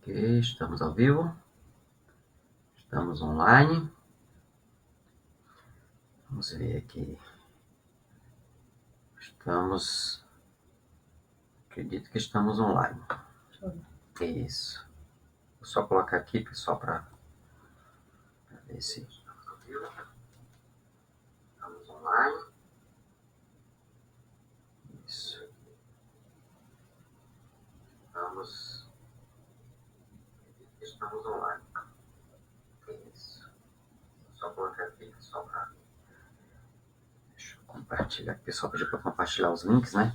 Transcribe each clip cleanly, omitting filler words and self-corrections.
Ok, estamos ao vivo. Estamos online. Vamos ver aqui. Acredito que estamos online. Isso. Vou só colocar aqui, pessoal, para ver se estamos online. Isso. Estamos online. Isso. Vou só colocar aqui, pessoal, para... Deixa eu compartilhar. O pessoal pediu para compartilhar os links, né?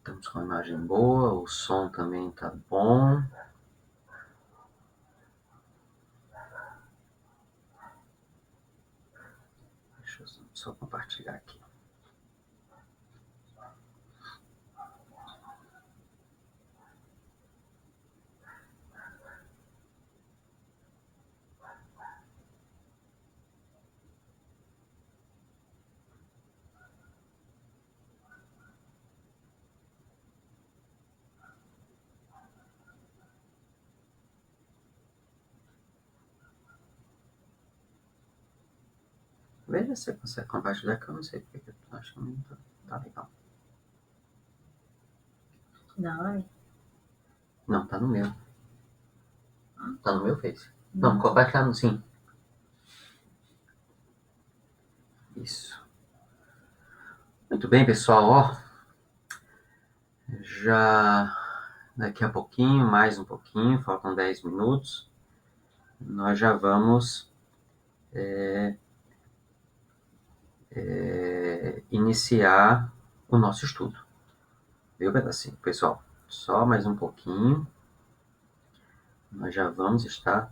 Estamos com a imagem boa, o som também tá bom. Deixa eu só compartilhar aqui. Veja se você consegue compartilhar, que eu não sei porque eu tô achando que não tá legal. Não, Não, tá no meu. Tá no meu Face. Não, compartilhando sim. Isso. Muito bem, pessoal. Ó, já daqui a pouquinho, mais um pouquinho, faltam 10 minutos, nós já vamos iniciar o nosso estudo. Viu, pedacinho? Pessoal, só mais um pouquinho, nós já vamos estar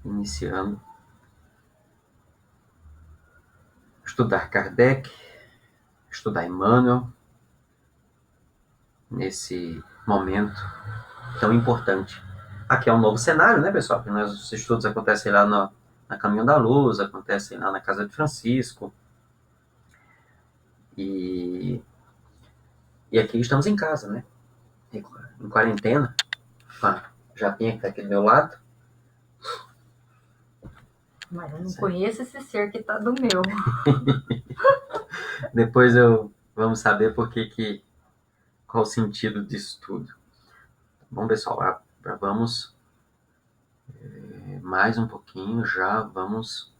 iniciando estudar Kardec, estudar Emmanuel, nesse momento tão importante. Aqui é um novo cenário, né, pessoal? Porque os estudos acontecem lá na Caminho da Luz, acontecem lá na Casa de Francisco. E aqui estamos em casa, né? Em quarentena. A Japinha que tá aqui do meu lado. mas eu não conheço esse ser que tá do meu. Depois vamos saber qual o sentido disso tudo. Bom, pessoal, vamos mais um pouquinho, já vamos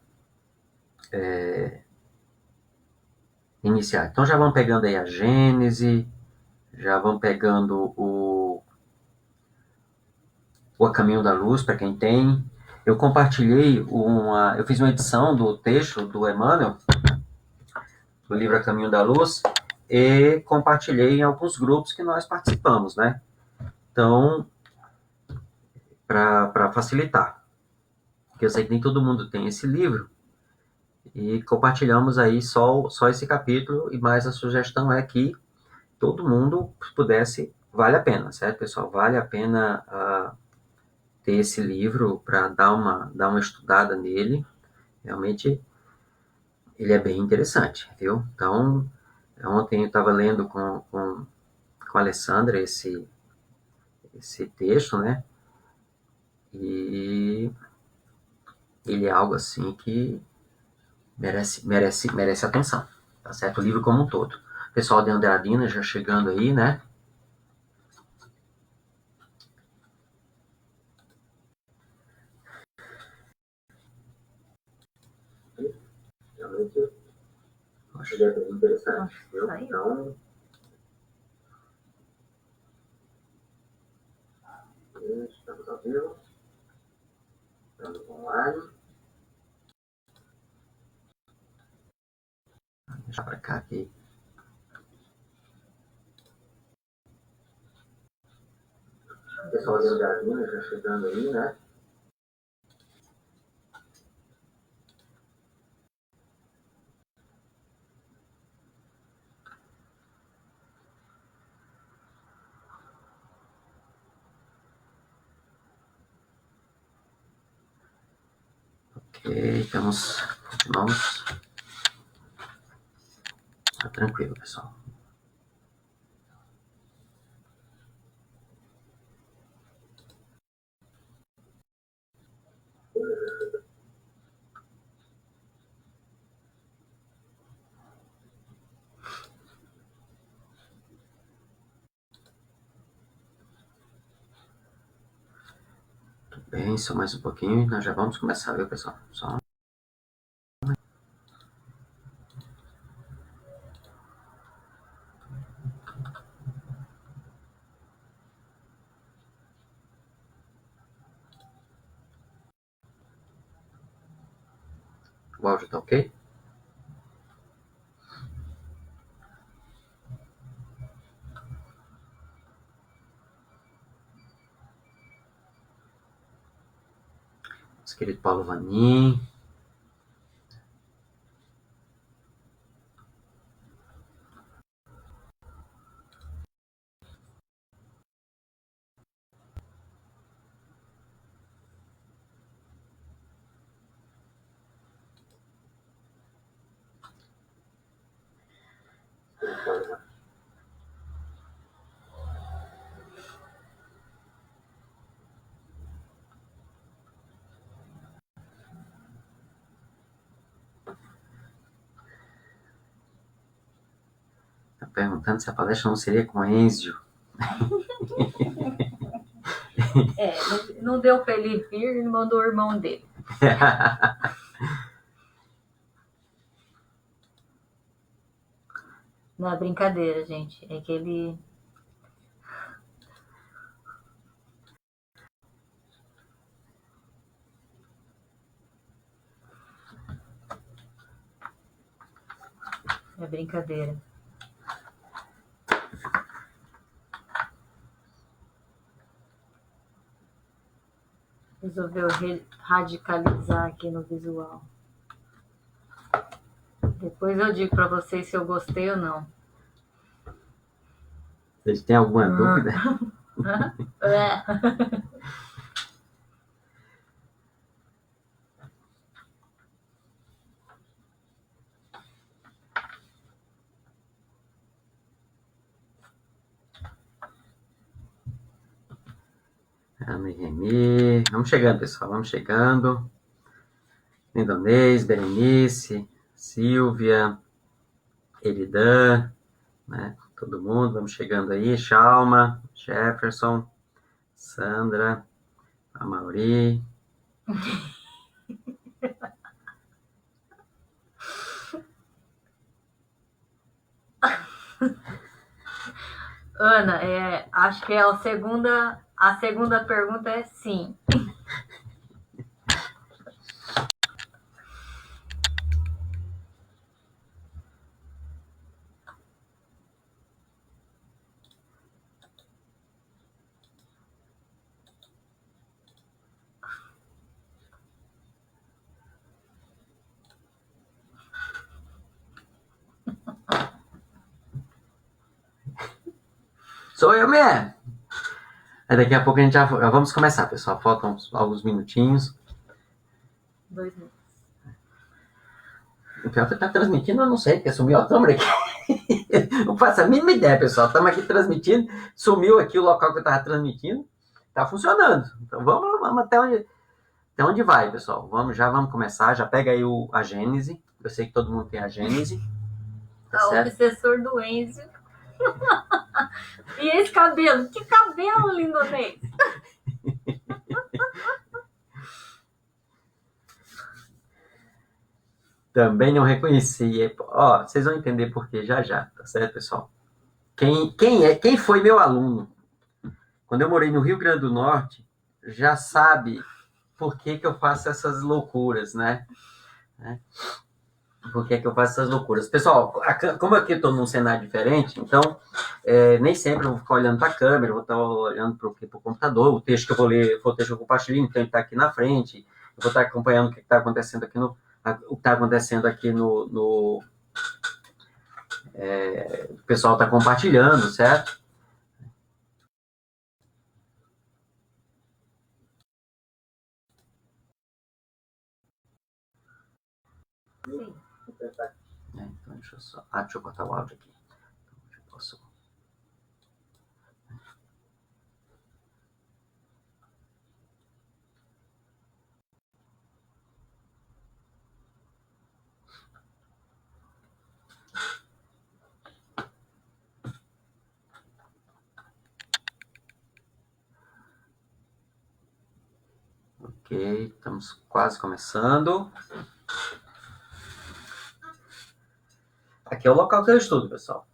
iniciar. Então já vão pegando aí a Gênese, já vão pegando o Caminho da Luz, para quem tem. Eu compartilhei eu fiz uma edição do texto do Emmanuel, do livro A Caminho da Luz, e compartilhei em alguns grupos que nós participamos, né? Então, para facilitar, porque eu sei que nem todo mundo tem esse livro, e compartilhamos aí só esse capítulo, e mais a sugestão é que todo mundo pudesse, vale a pena, certo, pessoal? Vale a pena ter esse livro para dar uma estudada nele. Realmente, ele é bem interessante, viu? Então, ontem eu estava lendo com a Alessandra esse texto, né? E ele é algo assim que merece atenção, tá certo? O livro como um todo. Pessoal de Andradina já chegando aí, né? Realmente, acho que é bem interessante, viu? Então, estamos ao vivo, estamos online. Vou deixar para cá aqui. Pessoal de Andradina já chegando aí, né? Continuamos. Tá tranquilo, pessoal. Tudo bem, só mais um pouquinho e nós já vamos começar, viu, pessoal? Só o áudio tá ok? Nosso querido Paulo Vanin. Tá perguntando se a palestra não seria com Enzio. Não deu pra ele vir, ele mandou o irmão dele. Não é brincadeira, gente. É que ele... É brincadeira. Resolveu radicalizar aqui no visual. Depois eu digo pra vocês se eu gostei ou não. Vocês têm alguma dúvida? Ana e Remy. Vamos chegando, pessoal. Vamos chegando. Lindonês, Berenice, Silvia, Eridan, né? Todo mundo, vamos chegando aí. Chalma, Jefferson, Sandra, a Mauri. Ana, acho que a segunda pergunta é sim. Sou eu mesmo! Daqui a pouco a gente já vamos começar, pessoal. Faltam alguns minutinhos. 2 minutos. O pior que tá transmitindo, eu não sei, porque sumiu a câmera aqui. Não faço a mínima ideia, pessoal. Estamos aqui transmitindo, sumiu aqui o local que eu estava transmitindo. Tá funcionando. Então vamos até onde vai, pessoal. Já vamos começar. Já pega aí a Gênese. Eu sei que todo mundo tem a Gênese. Tá, o obsessor do Enzio. E esse cabelo? Que cabelo, lindonês! Também não reconheci. Ó, vocês vão entender por quê já, tá certo, pessoal? Quem foi meu aluno quando eu morei no Rio Grande do Norte já sabe por que eu faço essas loucuras, né? Por que eu faço essas loucuras? Pessoal, como aqui eu estou num cenário diferente, então nem sempre eu vou ficar olhando para a câmera, eu vou estar olhando para o computador, o texto que eu vou ler foi o texto que eu compartilho, então ele está aqui na frente, eu vou estar acompanhando o que está acontecendo aqui o que está acontecendo aqui o pessoal está compartilhando, certo? Sim. Então, deixa eu só... deixa eu cortar o áudio aqui. Eu posso... Ok, estamos quase começando. Aqui é o local que eu estudo, pessoal.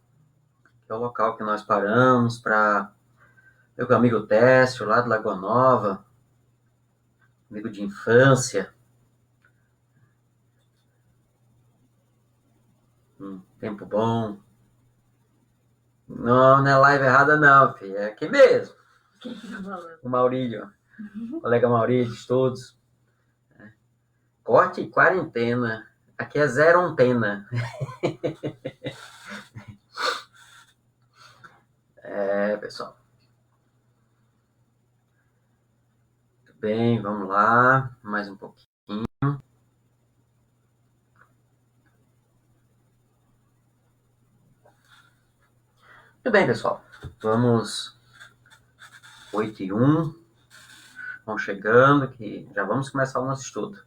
Aqui é o local que nós paramos para... Meu amigo Técio, lá de Lagoa Nova, amigo de infância. Tempo bom. Não, não é live errada não, filho. É aqui mesmo. Quem tá falando? O Maurílio. Colega Maurílio, de estudos. Corte e quarentena. Aqui é zero antena. Pessoal. Muito bem, vamos lá. Mais um pouquinho. Muito bem, pessoal. Vamos 8:01. Vão chegando, que já vamos começar o nosso estudo.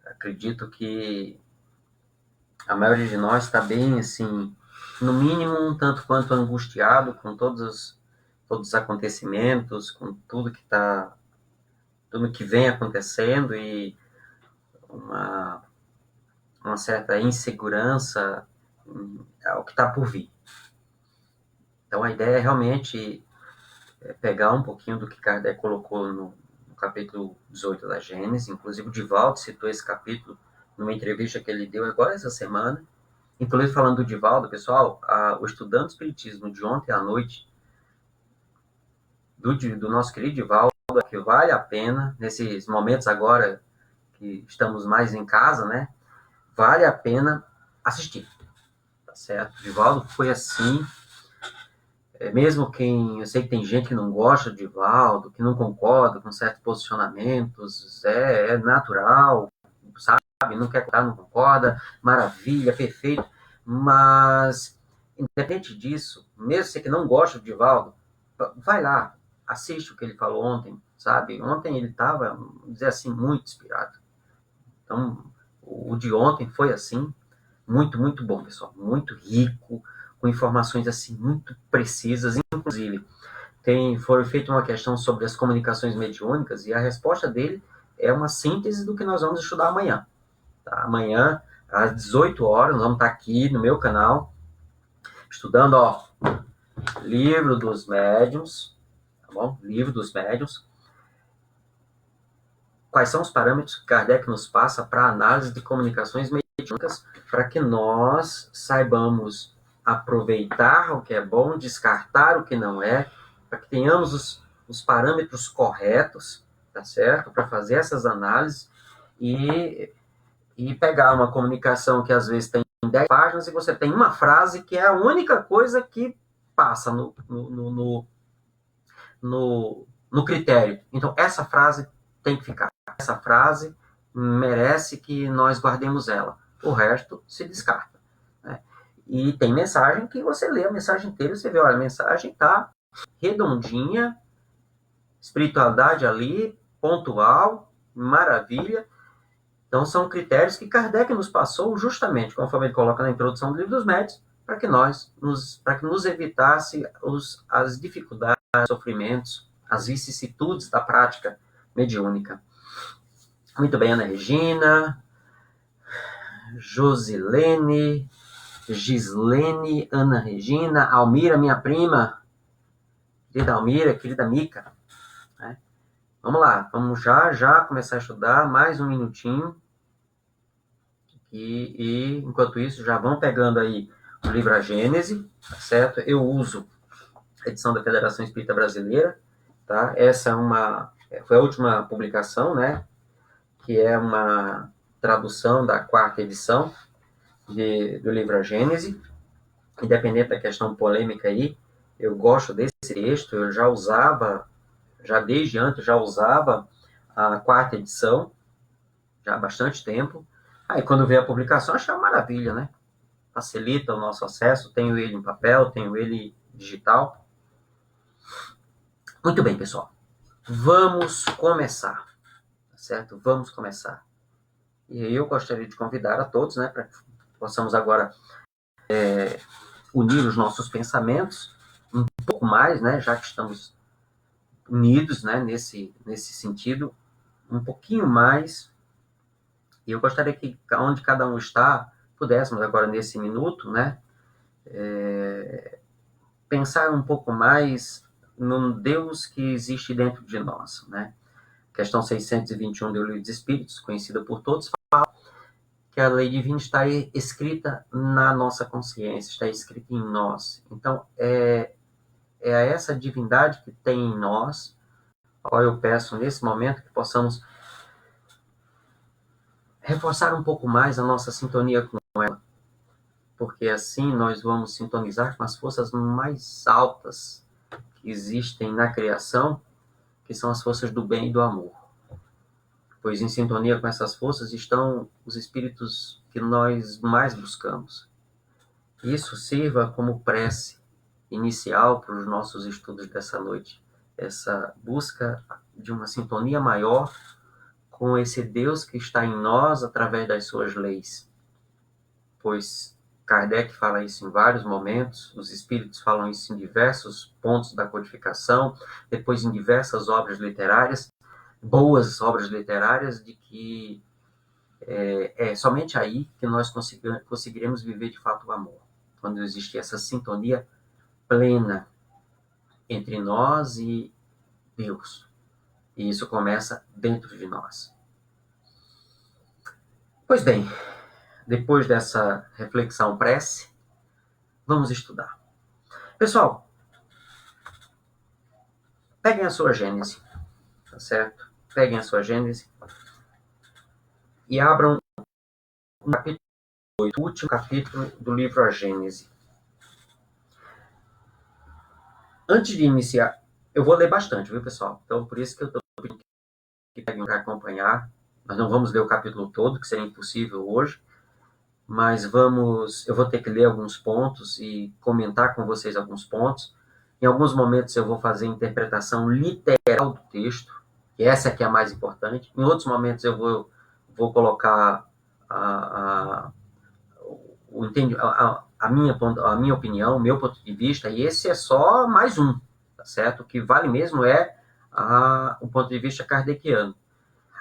Acredito que a maioria de nós está bem, assim, no mínimo um tanto quanto angustiado com todos os acontecimentos, com tudo que vem acontecendo e uma certa insegurança ao que está por vir. Então a ideia é realmente pegar um pouquinho do que Kardec colocou no capítulo 18 da Gênesis, inclusive o Divaldo citou esse capítulo numa entrevista que ele deu agora essa semana. Inclusive, falando do Divaldo, pessoal, o estudante do Espiritismo de ontem à noite, do nosso querido Divaldo, que vale a pena, nesses momentos agora que estamos mais em casa, né? Vale a pena assistir, tá certo? Divaldo foi assim, mesmo eu sei que tem gente que não gosta de Divaldo, que não concorda com certos posicionamentos, é natural, sabe? Não quer contar, não concorda, maravilha, perfeito, mas independente disso, mesmo você que não gosta de Divaldo, vai lá, assiste o que ele falou ontem, sabe? Ontem ele estava, vamos dizer assim, muito inspirado. Então, o de ontem foi assim, muito, muito bom, pessoal, muito rico, com informações assim muito precisas, inclusive foi feita uma questão sobre as comunicações mediúnicas e a resposta dele é uma síntese do que nós vamos estudar amanhã. Tá? Amanhã, às 18 horas, nós vamos estar aqui no meu canal, estudando, Livro dos Médiuns, tá bom? Livro dos Médiuns. Quais são os parâmetros que Kardec nos passa para análise de comunicações mediúnicas, para que nós saibamos aproveitar o que é bom, descartar o que não é, para que tenhamos os parâmetros corretos, tá certo? Para fazer essas análises e pegar uma comunicação que às vezes tem 10 páginas e você tem uma frase que é a única coisa que passa no critério. Então, essa frase tem que ficar. Essa frase merece que nós guardemos ela. O resto se descarta. Né? E tem mensagem que você lê a mensagem inteira e você vê, olha, a mensagem está redondinha, espiritualidade ali, pontual, maravilha. Então, são critérios que Kardec nos passou justamente, conforme ele coloca na introdução do Livro dos Médiuns, para que nos evitasse as dificuldades, os sofrimentos, as vicissitudes da prática mediúnica. Muito bem, Ana Regina, Josilene, Gislene, Ana Regina, Almira, minha prima, querida Almira, querida Mica. Né? Vamos lá, vamos já começar a estudar, mais um minutinho. E enquanto isso, já vão pegando aí o livro A Gênese, tá certo? Eu uso a edição da Federação Espírita Brasileira, tá? Essa foi a última publicação, né? Que é uma tradução da 4ª edição do livro A Gênese. Independente da questão polêmica aí, eu gosto desse texto, eu já desde antes, já usava a 4ª edição, já há bastante tempo. Aí quando veio a publicação, achei uma maravilha, né? Facilita o nosso acesso, tenho ele em papel, tenho ele digital. Muito bem, pessoal. Vamos começar, tá certo? Vamos começar. E eu gostaria de convidar a todos, né, para que possamos agora unir os nossos pensamentos um pouco mais, né, já que estamos unidos, né, nesse sentido, um pouquinho mais. E eu gostaria que, onde cada um está, pudéssemos agora, nesse minuto, né, pensar um pouco mais no Deus que existe dentro de nós, né? Questão 621 do Livro dos Espíritos, conhecida por todos, fala que a lei divina está escrita na nossa consciência, está escrita em nós. Então, é essa divindade que tem em nós, a qual eu peço nesse momento que possamos reforçar um pouco mais a nossa sintonia com ela, porque assim nós vamos sintonizar com as forças mais altas que existem na criação, que são as forças do bem e do amor. Pois em sintonia com essas forças estão os espíritos que nós mais buscamos. Isso sirva como prece inicial para os nossos estudos dessa noite. Essa busca de uma sintonia maior com esse Deus que está em nós através das suas leis. Pois Kardec fala isso em vários momentos, os espíritos falam isso em diversos pontos da codificação, depois em diversas obras literárias, boas obras literárias, de que é somente aí que nós conseguiremos viver de fato o amor, quando existir essa sintonia plena entre nós e Deus. E isso começa dentro de nós. Pois bem, depois dessa reflexão prece, vamos estudar. Pessoal, peguem a sua Gênese, tá certo? Peguem a sua Gênese e abram o capítulo 8, o último capítulo do livro A Gênese. Antes de iniciar, eu vou ler bastante, viu, pessoal? Então, por isso que eu estou pedindo que peguem para acompanhar. Nós não vamos ler o capítulo todo, que seria impossível hoje, mas eu vou ter que ler alguns pontos e comentar com vocês alguns pontos. Em alguns momentos eu vou fazer interpretação literal do texto, que essa aqui é a mais importante. Em outros momentos eu vou colocar a minha opinião, o meu ponto de vista, e esse é só mais um, tá certo? O que vale mesmo é o ponto de vista kardeciano.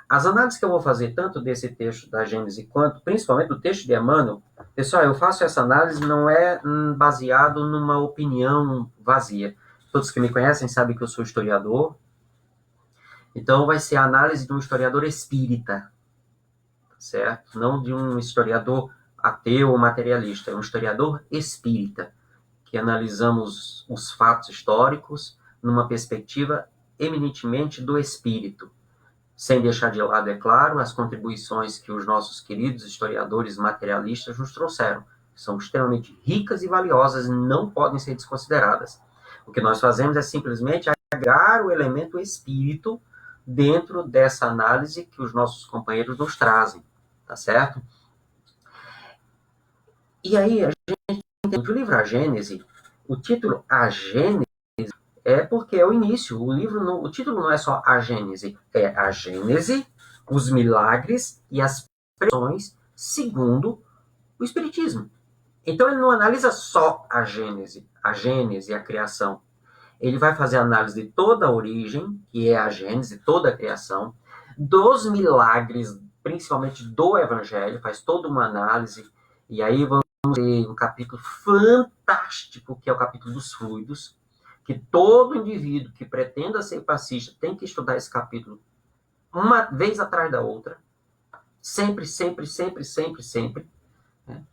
As análises que eu vou fazer, tanto desse texto da Gênese, quanto principalmente do texto de Emmanuel, pessoal, eu faço essa análise não é baseado numa opinião vazia. Todos que me conhecem sabem que eu sou historiador, então vai ser a análise de um historiador espírita, certo? Não de um historiador ateu ou materialista, é um historiador espírita, que analisamos os fatos históricos numa perspectiva eminentemente do espírito, sem deixar de lado, é claro, as contribuições que os nossos queridos historiadores materialistas nos trouxeram. São extremamente ricas e valiosas e não podem ser desconsideradas. O que nós fazemos é simplesmente agregar o elemento espírito dentro dessa análise que os nossos companheiros nos trazem, tá certo? E aí, a gente entende o livro A Gênese, o título A Gênese é porque é o início. O título não é só A Gênese, é A Gênese, os milagres e as pressões segundo o Espiritismo. Então ele não analisa só a Gênese, a criação. Ele vai fazer a análise de toda a origem, que é a Gênese, toda a criação, dos milagres, principalmente do Evangelho, faz toda uma análise, e aí vamos ter um capítulo fantástico, que é o capítulo dos fluidos, que todo indivíduo que pretenda ser passista tem que estudar esse capítulo uma vez atrás da outra, sempre, sempre, sempre, sempre, sempre, né?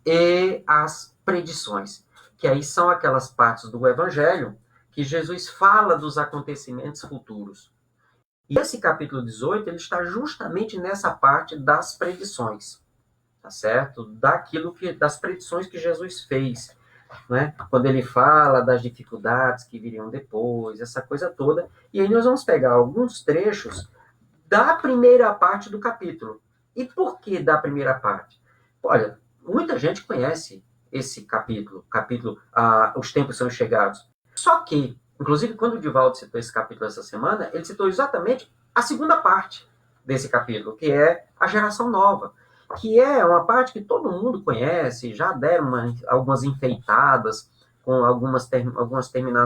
E as predições, que aí são aquelas partes do Evangelho que Jesus fala dos acontecimentos futuros. E esse capítulo 18, ele está justamente nessa parte das predições, tá certo? Das predições que Jesus fez, né? Quando ele fala das dificuldades que viriam depois, essa coisa toda. E aí nós vamos pegar alguns trechos da primeira parte do capítulo. E por que da primeira parte? Olha, muita gente conhece esse capítulo, Os Tempos São Chegados. Só que, inclusive, quando o Divaldo citou esse capítulo essa semana, ele citou exatamente a segunda parte desse capítulo, que é a geração nova, que é uma parte que todo mundo conhece, já deram algumas enfeitadas com algumas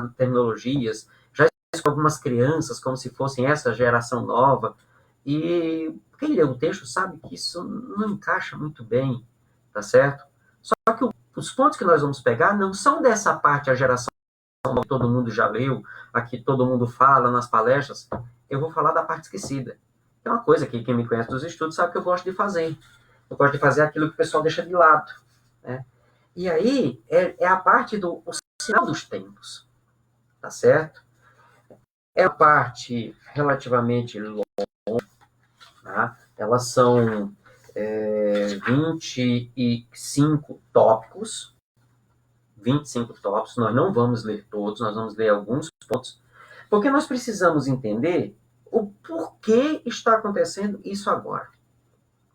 terminologias, já com algumas crianças como se fossem essa geração nova, e quem lê o texto sabe que isso não encaixa muito bem, tá certo? Só que os pontos que nós vamos pegar não são dessa parte, a geração que todo mundo já leu, aqui todo mundo fala nas palestras. Eu vou falar da parte esquecida. É uma coisa que quem me conhece dos estudos sabe que eu gosto de fazer. Eu gosto de fazer aquilo que o pessoal deixa de lado, né? E aí é a parte do sinal dos tempos, tá certo? É a parte relativamente longa, tá? Elas são 25 tópicos, 25 tópicos, nós não vamos ler todos, nós vamos ler alguns pontos, porque nós precisamos entender o porquê está acontecendo isso agora.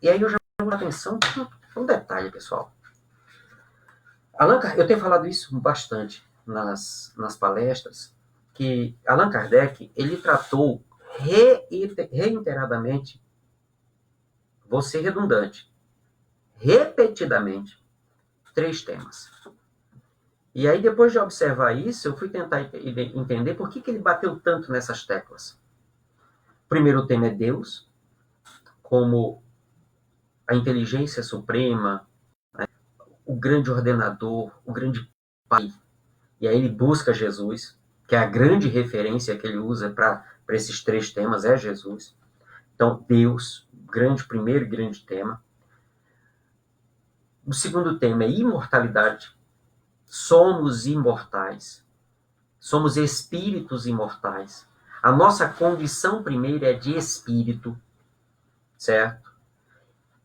E aí eu já vou dar atenção para um detalhe, pessoal. Eu tenho falado isso bastante nas palestras, que Allan Kardec, ele tratou reiteradamente, vou ser redundante, repetidamente, 3 temas. E aí, depois de observar isso, eu fui tentar entender por que ele bateu tanto nessas teclas. O primeiro tema é Deus, como a inteligência suprema, né, o grande ordenador, o grande pai. E aí ele busca Jesus, que é a grande referência que ele usa para esses 3 temas, é Jesus. Então, Deus, primeiro e grande tema. O segundo tema é imortalidade. Somos imortais. Somos espíritos imortais. A nossa condição primeira é de espírito, certo?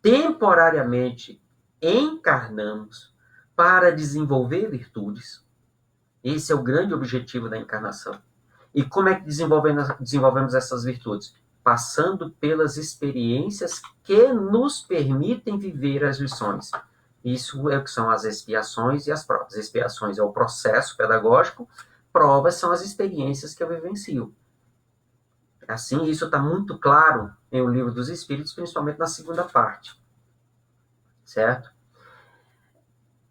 Temporariamente encarnamos para desenvolver virtudes. Esse é o grande objetivo da encarnação. E como é que desenvolvemos essas virtudes? Passando pelas experiências que nos permitem viver as lições. Isso é o que são as expiações e as provas. Expiações é o processo pedagógico, provas são as experiências que eu vivencio. Assim, isso está muito claro em O Livro dos Espíritos, principalmente na segunda parte. Certo?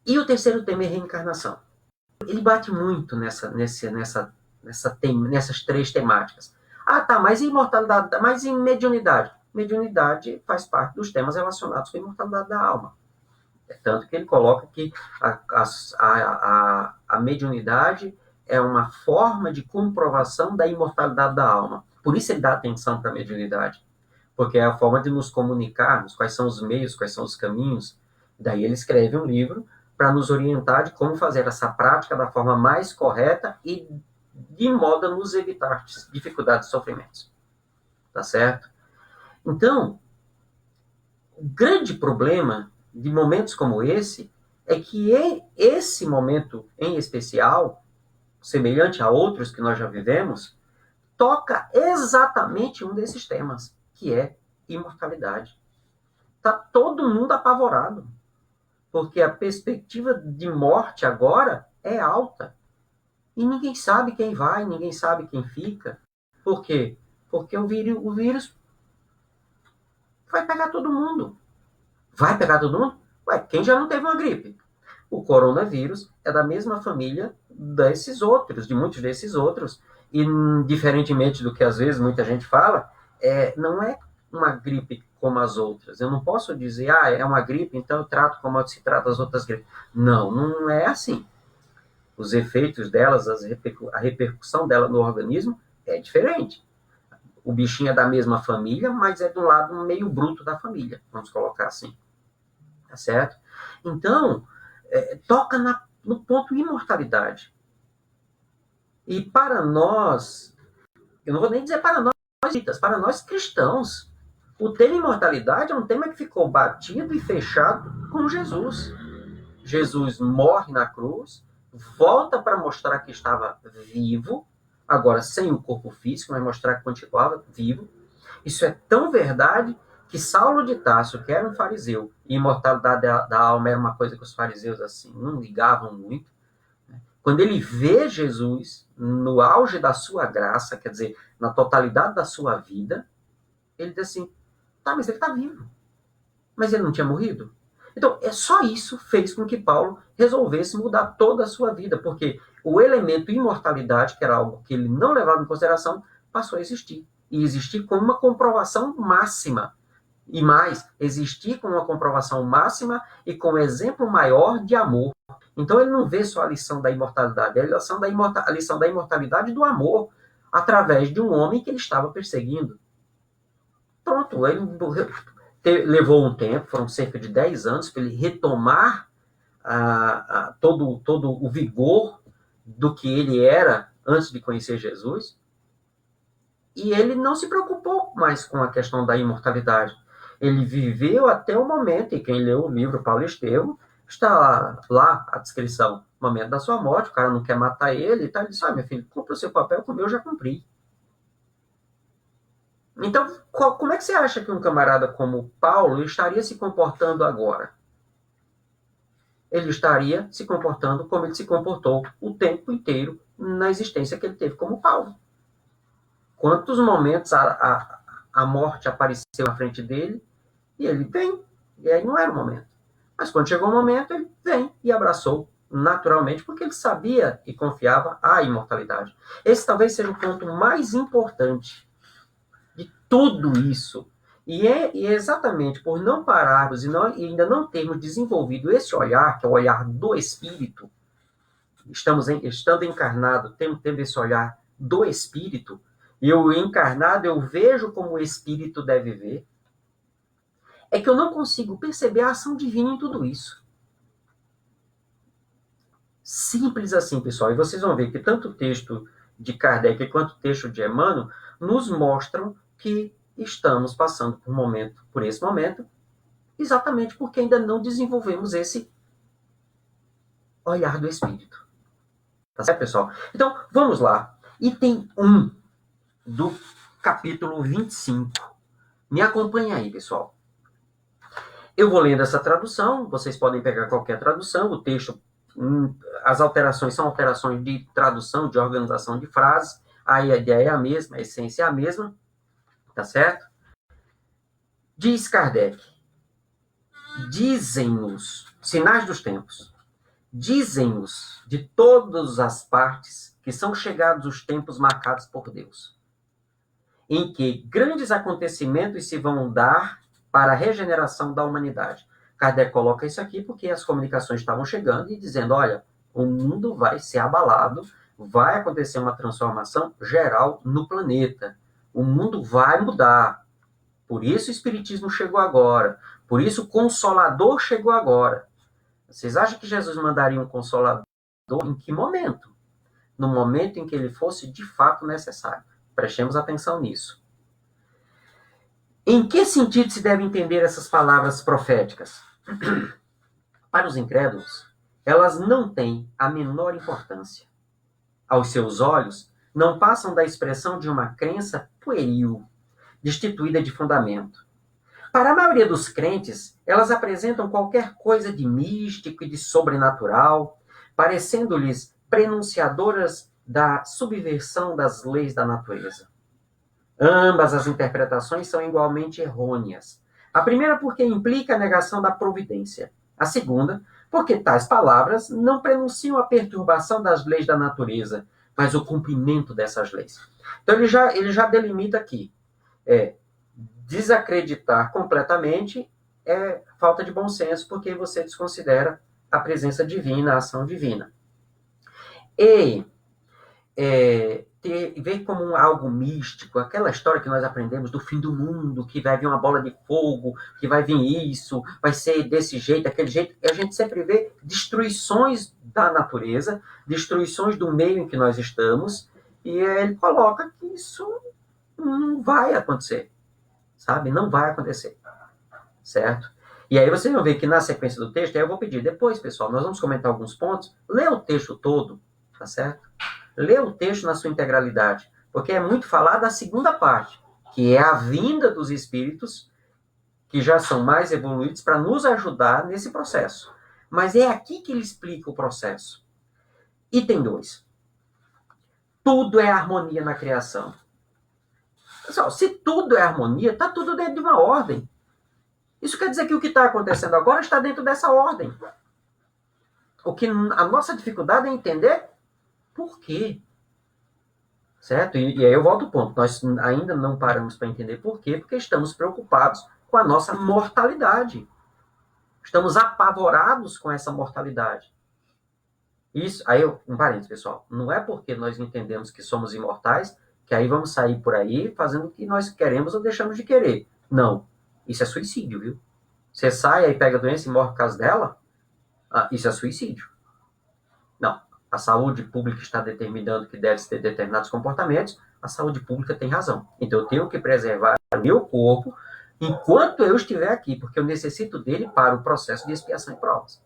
E o terceiro tema é reencarnação. Ele bate muito nessas 3 temáticas. Ah, tá, mas e imortalidade, mas e mediunidade? Mediunidade faz parte dos temas relacionados com a imortalidade da alma. Tanto que ele coloca que a mediunidade é uma forma de comprovação da imortalidade da alma. Por isso ele dá atenção para a mediunidade, porque é a forma de nos comunicarmos, quais são os meios, quais são os caminhos. Daí ele escreve um livro para nos orientar de como fazer essa prática da forma mais correta e de modo a nos evitar dificuldades e sofrimentos. Tá certo? Então, o grande problema de momentos como esse é que esse momento em especial, semelhante a outros que nós já vivemos, toca exatamente um desses temas, que é imortalidade. Está todo mundo apavorado, porque a perspectiva de morte agora é alta. E ninguém sabe quem vai, ninguém sabe quem fica. Por quê? Porque o vírus vai pegar todo mundo. Vai pegar todo mundo? Ué, quem já não teve uma gripe? O coronavírus é da mesma família desses outros, de muitos desses outros. E, diferentemente do que às vezes muita gente fala, não é uma gripe como as outras. Eu não posso dizer, é uma gripe, então eu trato como se trata as outras gripes. Não, não é assim. Os efeitos delas, a repercussão dela no organismo é diferente. O bichinho é da mesma família, mas é do lado meio bruto da família, vamos colocar assim. Tá certo? Então, toca no ponto imortalidade. E para nós, eu não vou nem dizer para nós cristãos, o tema imortalidade é um tema que ficou batido e fechado com Jesus. Jesus morre na cruz, volta para mostrar que estava vivo, agora sem o corpo físico, mas mostrar que continuava vivo. Isso é tão verdade que Saulo de Tarso, que era um fariseu, e imortalidade da alma era uma coisa que os fariseus assim não ligavam muito, quando ele vê Jesus no auge da sua graça, quer dizer, na totalidade da sua vida, ele diz assim, tá, mas ele está vivo. Mas ele não tinha morrido? Então, só isso fez com que Paulo resolvesse mudar toda a sua vida, porque o elemento imortalidade, que era algo que ele não levava em consideração, passou a existir. E existir com uma comprovação máxima. E mais, existir com uma comprovação máxima e com um exemplo maior de amor. Então, ele não vê só a lição da imortalidade, é a lição da imortalidade do amor, através de um homem que ele estava perseguindo. Pronto, ele levou um tempo, foram cerca de 10 anos, para ele retomar todo o vigor do que ele era antes de conhecer Jesus. E ele não se preocupou mais com a questão da imortalidade. Ele viveu até o momento, e quem leu o livro Paulo Estevão, está lá a descrição, o momento da sua morte, o cara não quer matar ele, e tá, ele diz, meu filho, cumpra o seu papel, como eu já cumpri. Então, como é que você acha que um camarada como Paulo estaria se comportando agora? Ele estaria se comportando como ele se comportou o tempo inteiro na existência que ele teve como Paulo. Quantos momentos a morte apareceu na frente dele e ele vem, e aí não era o momento. Mas quando chegou o momento, ele vem e abraçou naturalmente, porque ele sabia e confiava a imortalidade. Esse talvez seja o ponto mais importante de tudo isso. E é exatamente por não pararmos e ainda não termos desenvolvido esse olhar, que é o olhar do Espírito, estando encarnado, tendo esse olhar do Espírito, e eu encarnado, eu vejo como o Espírito deve ver, é que eu não consigo perceber a ação divina em tudo isso. Simples assim, pessoal. E vocês vão ver que tanto o texto de Kardec quanto o texto de Emmanuel nos mostram que estamos passando por esse momento, exatamente porque ainda não desenvolvemos esse olhar do Espírito. Tá certo, pessoal? Então, vamos lá. Item 1 do capítulo 25. Me acompanha aí, pessoal. Eu vou lendo essa tradução, vocês podem pegar qualquer tradução, o texto, as alterações são alterações de tradução, de organização de frases, a ideia é a mesma, a essência é a mesma, tá certo? Diz Kardec, dizem-nos, sinais dos tempos, dizem-nos de todas as partes que são chegados os tempos marcados por Deus, em que grandes acontecimentos se vão dar para a regeneração da humanidade. Kardec coloca isso aqui porque as comunicações estavam chegando e dizendo, olha, o mundo vai ser abalado, vai acontecer uma transformação geral no planeta. O mundo vai mudar. Por isso o Espiritismo chegou agora. Por isso o Consolador chegou agora. Vocês acham que Jesus mandaria um Consolador em que momento? No momento em que ele fosse de fato necessário. Prestemos atenção nisso. Em que sentido se deve entender essas palavras proféticas? Para os incrédulos, elas não têm a menor importância. Aos seus olhos, não passam da expressão de uma crença pueril, destituída de fundamento. Para a maioria dos crentes, elas apresentam qualquer coisa de místico e de sobrenatural, parecendo-lhes prenunciadoras da subversão das leis da natureza. Ambas as interpretações são igualmente errôneas. A primeira porque implica a negação da providência. A segunda, porque tais palavras não prenunciam a perturbação das leis da natureza, mas o cumprimento dessas leis. Então ele já delimita aqui. Desacreditar completamente é falta de bom senso, porque você desconsidera a presença divina, a ação divina. E ver como algo místico, aquela história que nós aprendemos do fim do mundo, que vai vir uma bola de fogo, que vai vir isso, vai ser desse jeito, aquele jeito, e a gente sempre vê destruições da natureza, destruições do meio em que nós estamos, e ele coloca que isso não vai acontecer, sabe? Não vai acontecer, certo? E aí vocês vão ver que na sequência do texto, aí eu vou pedir depois, pessoal, nós vamos comentar alguns pontos, lê o texto todo, tá certo? Lê o texto na sua integralidade, porque é muito falar da segunda parte, que é a vinda dos espíritos que já são mais evoluídos para nos ajudar nesse processo. Mas é aqui que ele explica o processo. Item 2. Tudo é harmonia na criação. Pessoal, se tudo é harmonia, está tudo dentro de uma ordem. Isso quer dizer que o que está acontecendo agora está dentro dessa ordem. O que a nossa dificuldade é entender por quê. Certo? E aí eu volto ao ponto. Nós ainda não paramos para entender por quê, porque estamos preocupados com a nossa mortalidade. Estamos apavorados com essa mortalidade. Isso, aí, um parênteses, pessoal. Não é porque nós entendemos que somos imortais que aí vamos sair por aí fazendo o que nós queremos ou deixamos de querer. Não. Isso é suicídio, viu? Você sai aí, pega a doença e morre por causa dela, isso é suicídio. Não. A saúde pública está determinando que deve ter determinados comportamentos, a saúde pública tem razão. Então eu tenho que preservar o meu corpo enquanto eu estiver aqui, porque eu necessito dele para o processo de expiação e provas.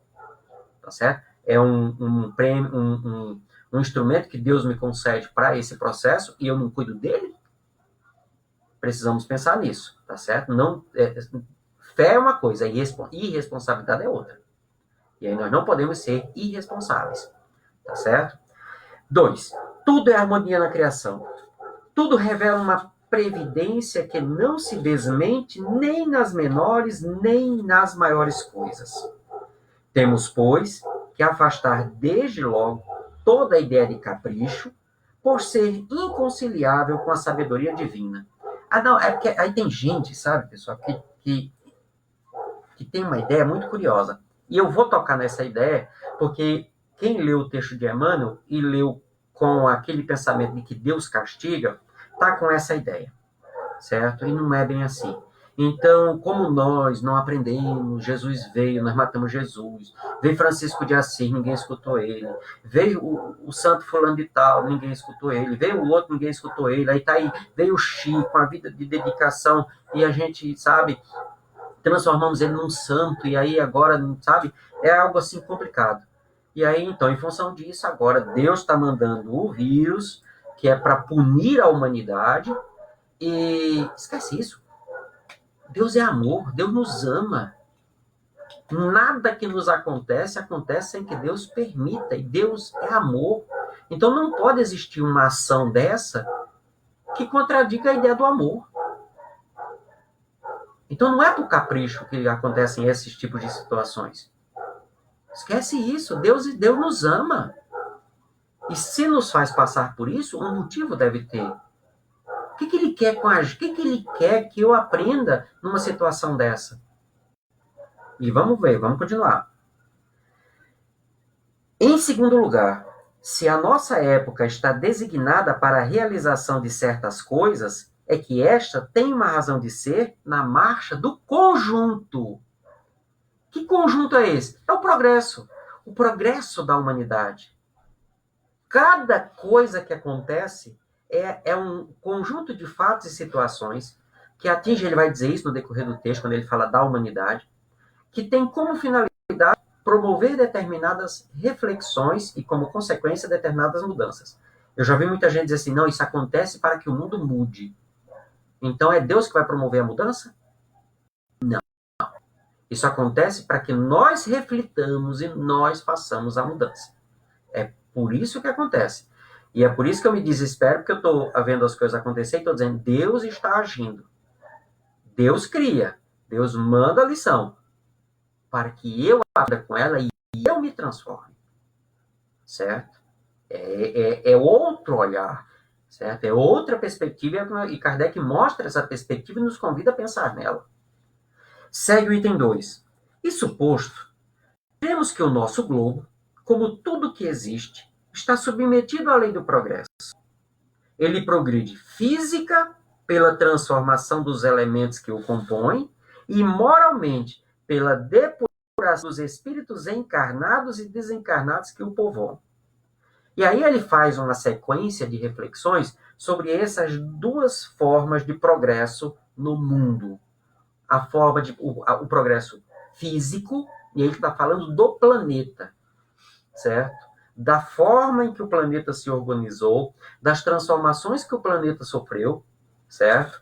Tá certo? É um instrumento que Deus me concede para esse processo e eu não cuido dele? Precisamos pensar nisso, tá certo? Fé é uma coisa, irresponsabilidade é outra. E aí nós não podemos ser irresponsáveis, tá certo? 2. Tudo é harmonia na criação. Tudo revela uma previdência que não se desmente nem nas menores, nem nas maiores coisas. Temos, pois, que afastar desde logo toda a ideia de capricho, por ser inconciliável com a sabedoria divina. Não, é porque aí tem gente, sabe, pessoal, que tem uma ideia muito curiosa. E eu vou tocar nessa ideia, porque quem leu o texto de Emmanuel e leu com aquele pensamento de que Deus castiga, está com essa ideia, certo? E não é bem assim. Então, como nós não aprendemos, Jesus veio, nós matamos Jesus, veio Francisco de Assis, ninguém escutou ele, veio o santo fulano de tal, ninguém escutou ele, veio o outro, ninguém escutou ele, aí tá aí, veio o Chico, a vida de dedicação, e a gente, sabe, transformamos ele num santo, e aí agora, sabe, é algo assim complicado. E aí, então, em função disso, agora Deus está mandando o vírus, que é para punir a humanidade, e esquece isso. Deus é amor, Deus nos ama. Nada que nos acontece sem que Deus permita, e Deus é amor. Então não pode existir uma ação dessa que contradiga a ideia do amor. Então não é por capricho que acontecem esses tipos de situações. Esquece isso, Deus nos ama. E se nos faz passar por isso, um motivo deve ter. O que ele quer com a gente? O que ele quer que eu aprenda numa situação dessa? E vamos ver, vamos continuar. Em segundo lugar, se a nossa época está designada para a realização de certas coisas, é que esta tem uma razão de ser na marcha do conjunto. Que conjunto é esse? É o progresso da humanidade. Cada coisa que acontece é um conjunto de fatos e situações que atinge, ele vai dizer isso no decorrer do texto, quando ele fala da humanidade, que tem como finalidade promover determinadas reflexões e, como consequência, determinadas mudanças. Eu já vi muita gente dizer assim, não, isso acontece para que o mundo mude. Então é Deus que vai promover a mudança? Não. Isso acontece para que nós reflitamos e nós façamos a mudança. É por isso que acontece. E é por isso que eu me desespero, porque eu estou vendo as coisas acontecer e estou dizendo, Deus está agindo. Deus cria. Deus manda a lição. Para que eu aprenda com ela e eu me transforme. Certo? É outro olhar. Certo? É outra perspectiva. E Kardec mostra essa perspectiva e nos convida a pensar nela. Segue o item 2. Isso posto, vemos que o nosso globo, como tudo que existe, está submetido à lei do progresso. Ele progride física pela transformação dos elementos que o compõem e moralmente pela depuração dos espíritos encarnados e desencarnados que o povoam. E aí ele faz uma sequência de reflexões sobre essas duas formas de progresso no mundo. A forma de o progresso físico, e ele está falando do planeta, certo? Da forma em que o planeta se organizou, das transformações que o planeta sofreu, certo?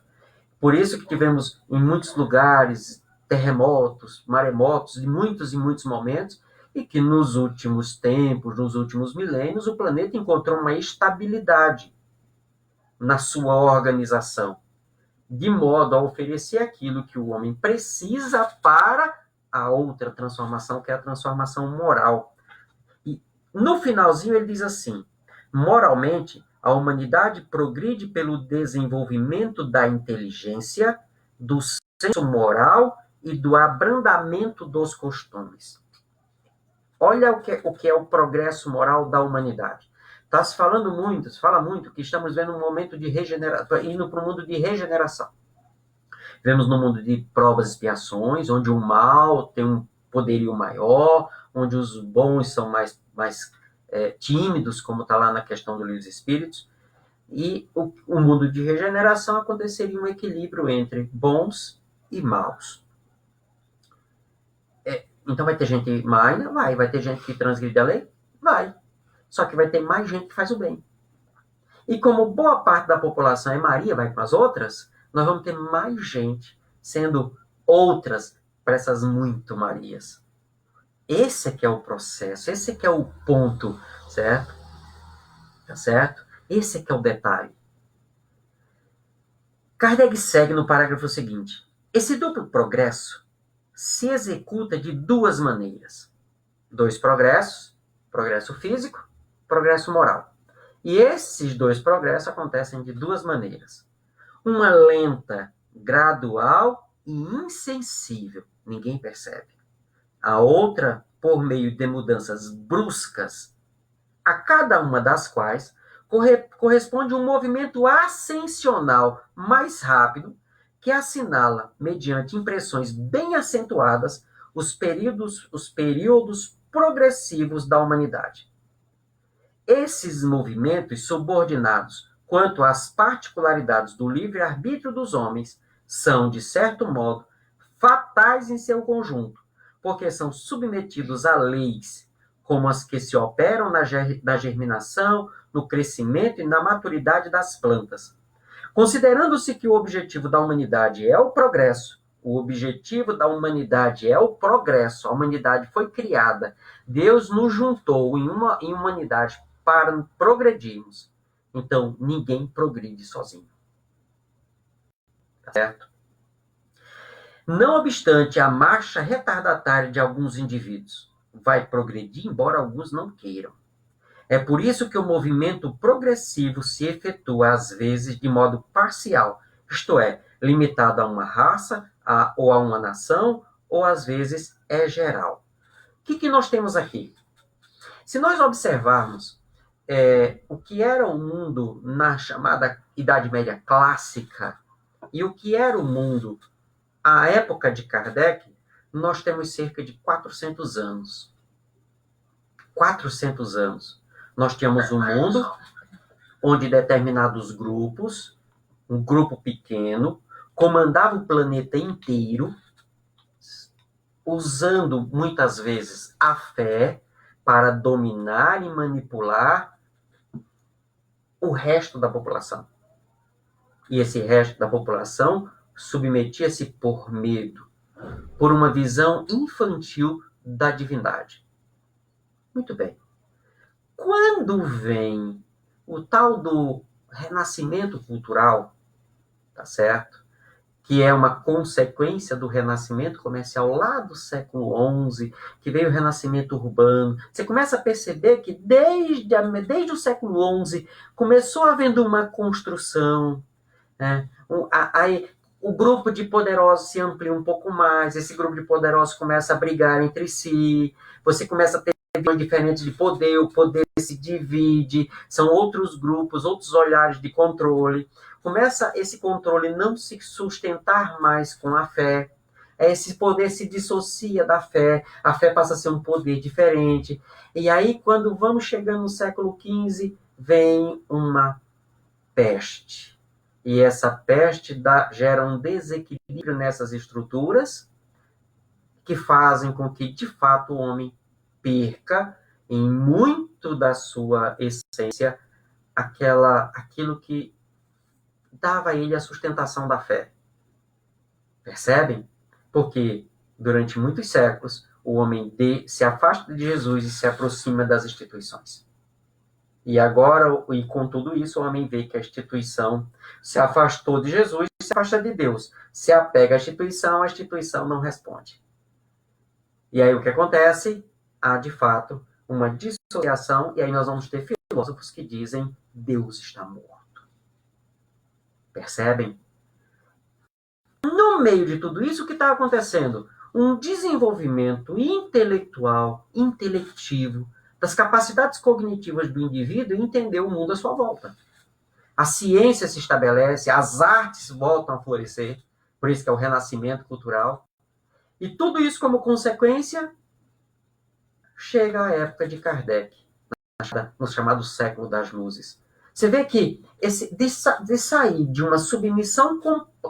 Por isso que tivemos em muitos lugares terremotos, maremotos, de muitos e muitos momentos, e que nos últimos tempos, nos últimos milênios, o planeta encontrou uma estabilidade na sua organização, de modo a oferecer aquilo que o homem precisa para a outra transformação, que é a transformação moral. E no finalzinho ele diz assim: moralmente, a humanidade progride pelo desenvolvimento da inteligência, do senso moral e do abrandamento dos costumes. Olha o que é o progresso moral da humanidade. Está se falando muito, se fala muito que estamos vendo um momento de regeneração, indo para um mundo de regeneração. Vemos no mundo de provas e expiações, onde o mal tem um poderio maior, onde os bons são mais tímidos, como está lá na questão do livro dos Espíritos, e o mundo de regeneração aconteceria um equilíbrio entre bons e maus. Então vai ter gente má? Vai ter gente que transgride a lei? Vai. Só que vai ter mais gente que faz o bem. E como boa parte da população é Maria, vai com as outras, nós vamos ter mais gente sendo outras para essas muito Marias. Esse é que é o processo, esse é que é o ponto, certo? Tá certo? Esse é que é o detalhe. Kardec segue no parágrafo seguinte: esse duplo progresso se executa de duas maneiras. Dois progressos, progresso físico, progresso moral. E esses dois progressos acontecem de duas maneiras. Uma lenta, gradual e insensível, ninguém percebe. A outra, por meio de mudanças bruscas, a cada uma das quais corresponde um movimento ascensional mais rápido que assinala, mediante impressões bem acentuadas, os períodos progressivos da humanidade. Esses movimentos subordinados quanto às particularidades do livre-arbítrio dos homens são, de certo modo, fatais em seu conjunto, porque são submetidos a leis como as que se operam na germinação, no crescimento e na maturidade das plantas. Considerando-se que o objetivo da humanidade é o progresso, o objetivo da humanidade é o progresso, a humanidade foi criada, Deus nos juntou em humanidade para progredirmos. Então, ninguém progride sozinho. Certo? Não obstante a marcha retardatária de alguns indivíduos, vai progredir, embora alguns não queiram. É por isso que o movimento progressivo se efetua, às vezes, de modo parcial, isto é, limitado a uma raça, ou a uma nação, ou às vezes é geral. O que nós temos aqui? Se nós observarmos o que era o mundo na chamada Idade Média Clássica e o que era o mundo à época de Kardec, nós temos cerca de 400 anos. 400 anos. Nós tínhamos um mundo onde determinados grupos, um grupo pequeno, comandava o planeta inteiro, usando muitas vezes a fé para dominar e manipular o resto da população. E esse resto da população submetia-se por medo, por uma visão infantil da divindade. Muito bem. Quando vem o tal do renascimento cultural, tá certo? Que é uma consequência do renascimento comercial lá do século XI, que veio o renascimento urbano. Você começa a perceber que desde o século XI começou havendo uma construção, né? Aí o grupo de poderosos se amplia um pouco mais, esse grupo de poderosos começa a brigar entre si, você começa a ter diferentes de poder, o poder se divide, são outros grupos, outros olhares de controle. Começa esse controle não se sustentar mais com a fé, esse poder se dissocia da fé, a fé passa a ser um poder diferente. E aí, quando vamos chegando no século XV, vem uma peste. E essa peste gera um desequilíbrio nessas estruturas que fazem com que, de fato, o homem perca em muito da sua essência aquilo que dava a ele a sustentação da fé. Percebem? Porque durante muitos séculos o homem se afasta de Jesus e se aproxima das instituições. E agora, e com tudo isso, o homem vê que a instituição se afastou de Jesus e se afasta de Deus. Se apega à instituição, a instituição não responde. E aí o que acontece? Há, de fato, uma dissociação, e aí nós vamos ter filósofos que dizem Deus está morto. Percebem? No meio de tudo isso, o que está acontecendo? Um desenvolvimento intelectual, intelectivo, das capacidades cognitivas do indivíduo e entender o mundo à sua volta. A ciência se estabelece, as artes voltam a florescer, por isso que é o renascimento cultural. E tudo isso como consequência, chega a época de Kardec, no chamado século das luzes. Você vê que de sair de uma submissão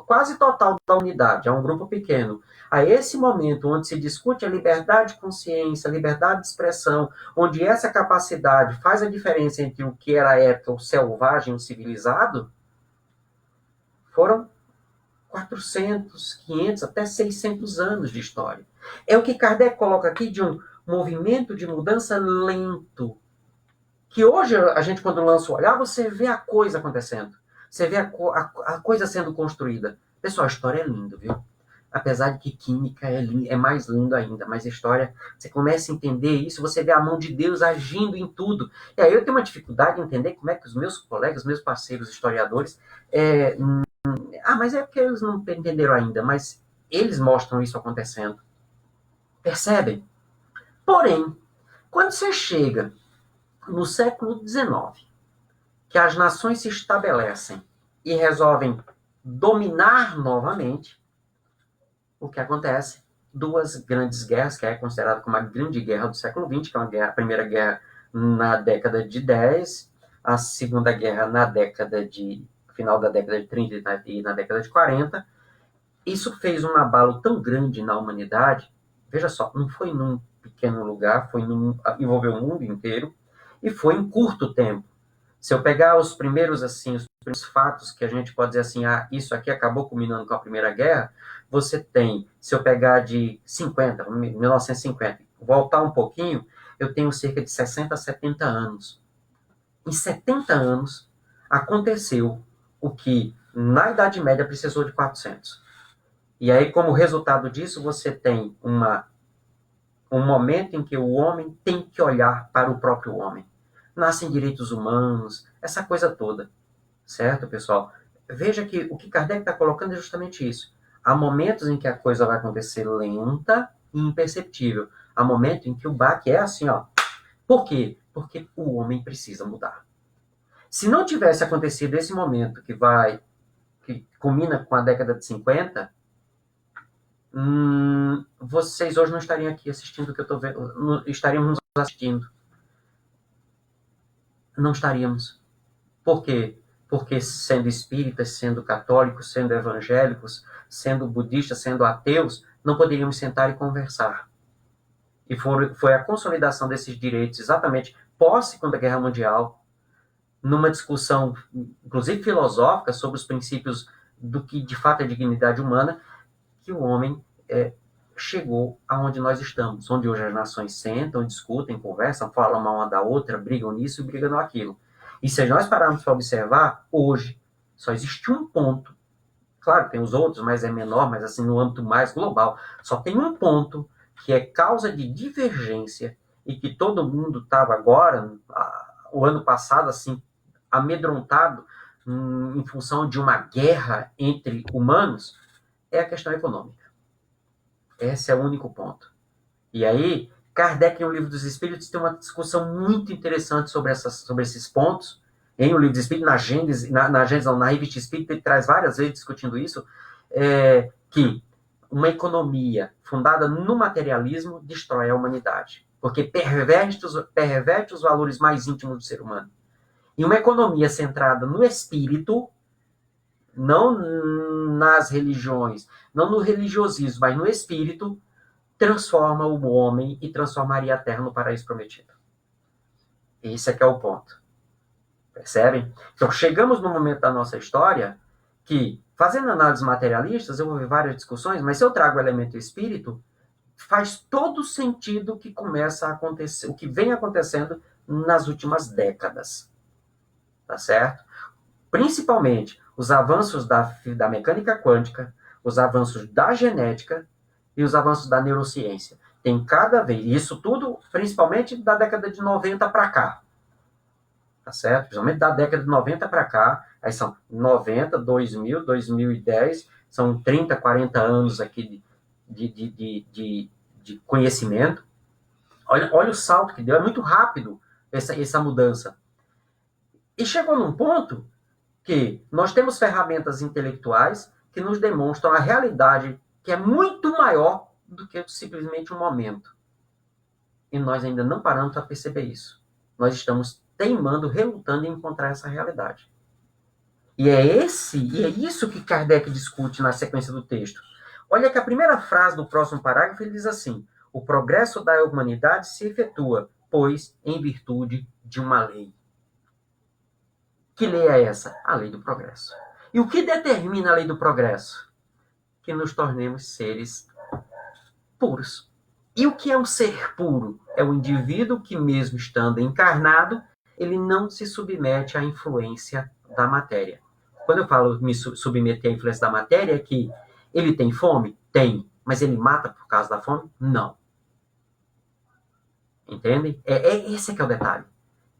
quase total da unidade a um grupo pequeno, a esse momento onde se discute a liberdade de consciência, a liberdade de expressão, onde essa capacidade faz a diferença entre o que era a época o selvagem e o civilizado, foram 400, 500, até 600 anos de história. É o que Kardec coloca aqui de um movimento de mudança lento, que hoje a gente, quando lança o olhar, você vê a coisa acontecendo. Você vê a coisa sendo construída. Pessoal, a história é linda, viu? Apesar de que química é mais lindo ainda, mas a história, você começa a entender isso, você vê a mão de Deus agindo em tudo. E aí eu tenho uma dificuldade em entender como é que os meus colegas, meus parceiros historiadores, mas é porque eles não entenderam ainda, mas eles mostram isso acontecendo. Percebem? Porém, quando você chega no século XIX, que as nações se estabelecem e resolvem dominar novamente, o que acontece? Duas grandes guerras, que é considerada como a grande guerra do século XX, que é a Primeira Guerra na década de 10, a Segunda Guerra final da década de 30 e na década de 40. Isso fez um abalo tão grande na humanidade, veja só, não foi num pequeno lugar, envolveu o mundo inteiro, e foi em curto tempo. Se eu pegar os primeiros fatos que a gente pode dizer assim, isso aqui acabou culminando com a Primeira Guerra, você tem, se eu pegar de 1950, voltar um pouquinho, eu tenho cerca de 60 a 70 anos. Em 70 anos, aconteceu o que na Idade Média precisou de 400. E aí, como resultado disso, você tem um momento em que o homem tem que olhar para o próprio homem. Nascem direitos humanos, essa coisa toda. Certo, pessoal? Veja que o que Kardec está colocando é justamente isso. Há momentos em que a coisa vai acontecer lenta e imperceptível. Há momentos em que o baque é assim, ó. Por quê? Porque o homem precisa mudar. Se não tivesse acontecido esse momento que culmina com a década de 50, vocês hoje não estariam aqui assistindo o que eu estou vendo, não estaríamos assistindo. Não estaríamos. Por quê? Porque sendo espíritas, sendo católicos, sendo evangélicos, sendo budistas, sendo ateus, não poderíamos sentar e conversar. E foi a consolidação desses direitos, exatamente pós-Segunda Guerra Mundial, numa discussão, inclusive filosófica, sobre os princípios do que de fato é dignidade humana, que o homem chegou aonde nós estamos, onde hoje as nações sentam, discutem, conversam, falam uma da outra, brigam nisso e brigam naquilo. E se nós pararmos para observar, hoje só existe um ponto, claro, tem os outros, mas é menor, mas assim no âmbito mais global, só tem um ponto que é causa de divergência e que todo mundo estava agora, o ano passado, assim, amedrontado em função de uma guerra entre humanos, é a questão econômica. Esse é o único ponto. E aí, Kardec, em O Livro dos Espíritos, tem uma discussão muito interessante sobre esses pontos. Em O Livro dos Espíritos, na Revista Espírita, ele traz várias vezes discutindo isso, que uma economia fundada no materialismo destrói a humanidade, porque perverte os valores mais íntimos do ser humano. E uma economia centrada no espírito, não nas religiões, não no religiosismo, mas no espírito, transforma o homem e transformaria a terra no paraíso prometido. Esse é que é o ponto. Percebem? Então, chegamos no momento da nossa história que Fazendo análises materialistas, eu vou ver várias discussões, mas se eu trago o elemento espírito, faz todo sentido o que começa a acontecer, o que vem acontecendo nas últimas décadas. Tá certo? Principalmente os avanços da mecânica quântica, os avanços da genética e os avanços da neurociência. Tem cada vez, isso tudo principalmente da década de 90 para cá. Tá certo? Principalmente da década de 90 para cá, aí são 90, 2000, 2010, são 30, 40 anos aqui de conhecimento. Olha o salto que deu, é muito rápido essa mudança. E chegou num ponto que nós temos ferramentas intelectuais que nos demonstram a realidade que é muito maior do que simplesmente um momento. E nós ainda não paramos para perceber isso. Nós estamos teimando, relutando em encontrar essa realidade. E é isso que Kardec discute na sequência do texto. Olha que a primeira frase do próximo parágrafo ele diz assim: o progresso da humanidade se efetua, pois, em virtude de uma lei. Que lei é essa? A lei do progresso. E o que determina a lei do progresso? Que nos tornemos seres puros. E o que é um ser puro? É o indivíduo que, mesmo estando encarnado, ele não se submete à influência da matéria. Quando eu falo me submeter à influência da matéria, é que ele tem fome? Tem. Mas ele mata por causa da fome? Não. Entendem? Esse que é o detalhe.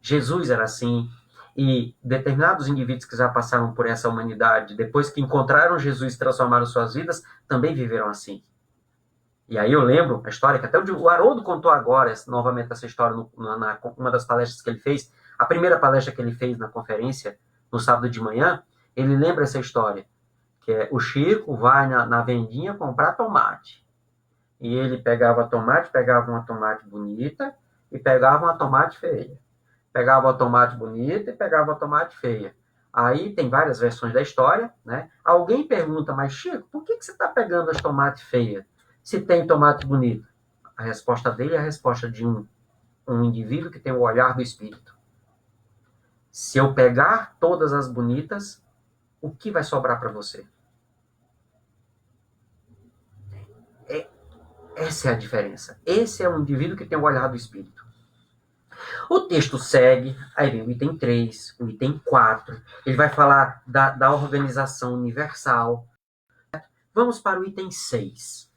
Jesus era assim, e determinados indivíduos que já passaram por essa humanidade, depois que encontraram Jesus e transformaram suas vidas, também viveram assim. E aí eu lembro a história que até o Haroldo contou agora, novamente essa história, uma das palestras que ele fez, a primeira palestra que ele fez na conferência, no sábado de manhã, ele lembra essa história, que é o Chico vai na vendinha comprar tomate. E ele pegava uma tomate bonita e pegava uma tomate feia. Pegava a tomate bonita e pegava a tomate feia. Aí tem várias versões da história, né? Alguém pergunta, mas Chico, por que você está pegando as tomates feias se tem tomate bonito? A resposta dele é a resposta de um indivíduo que tem o olhar do espírito. Se eu pegar todas as bonitas, o que vai sobrar para você? Essa é a diferença. Esse é um indivíduo que tem o olhar do espírito. O texto segue, aí vem o item 3, o item 4, ele vai falar da organização universal. Vamos para o item 6.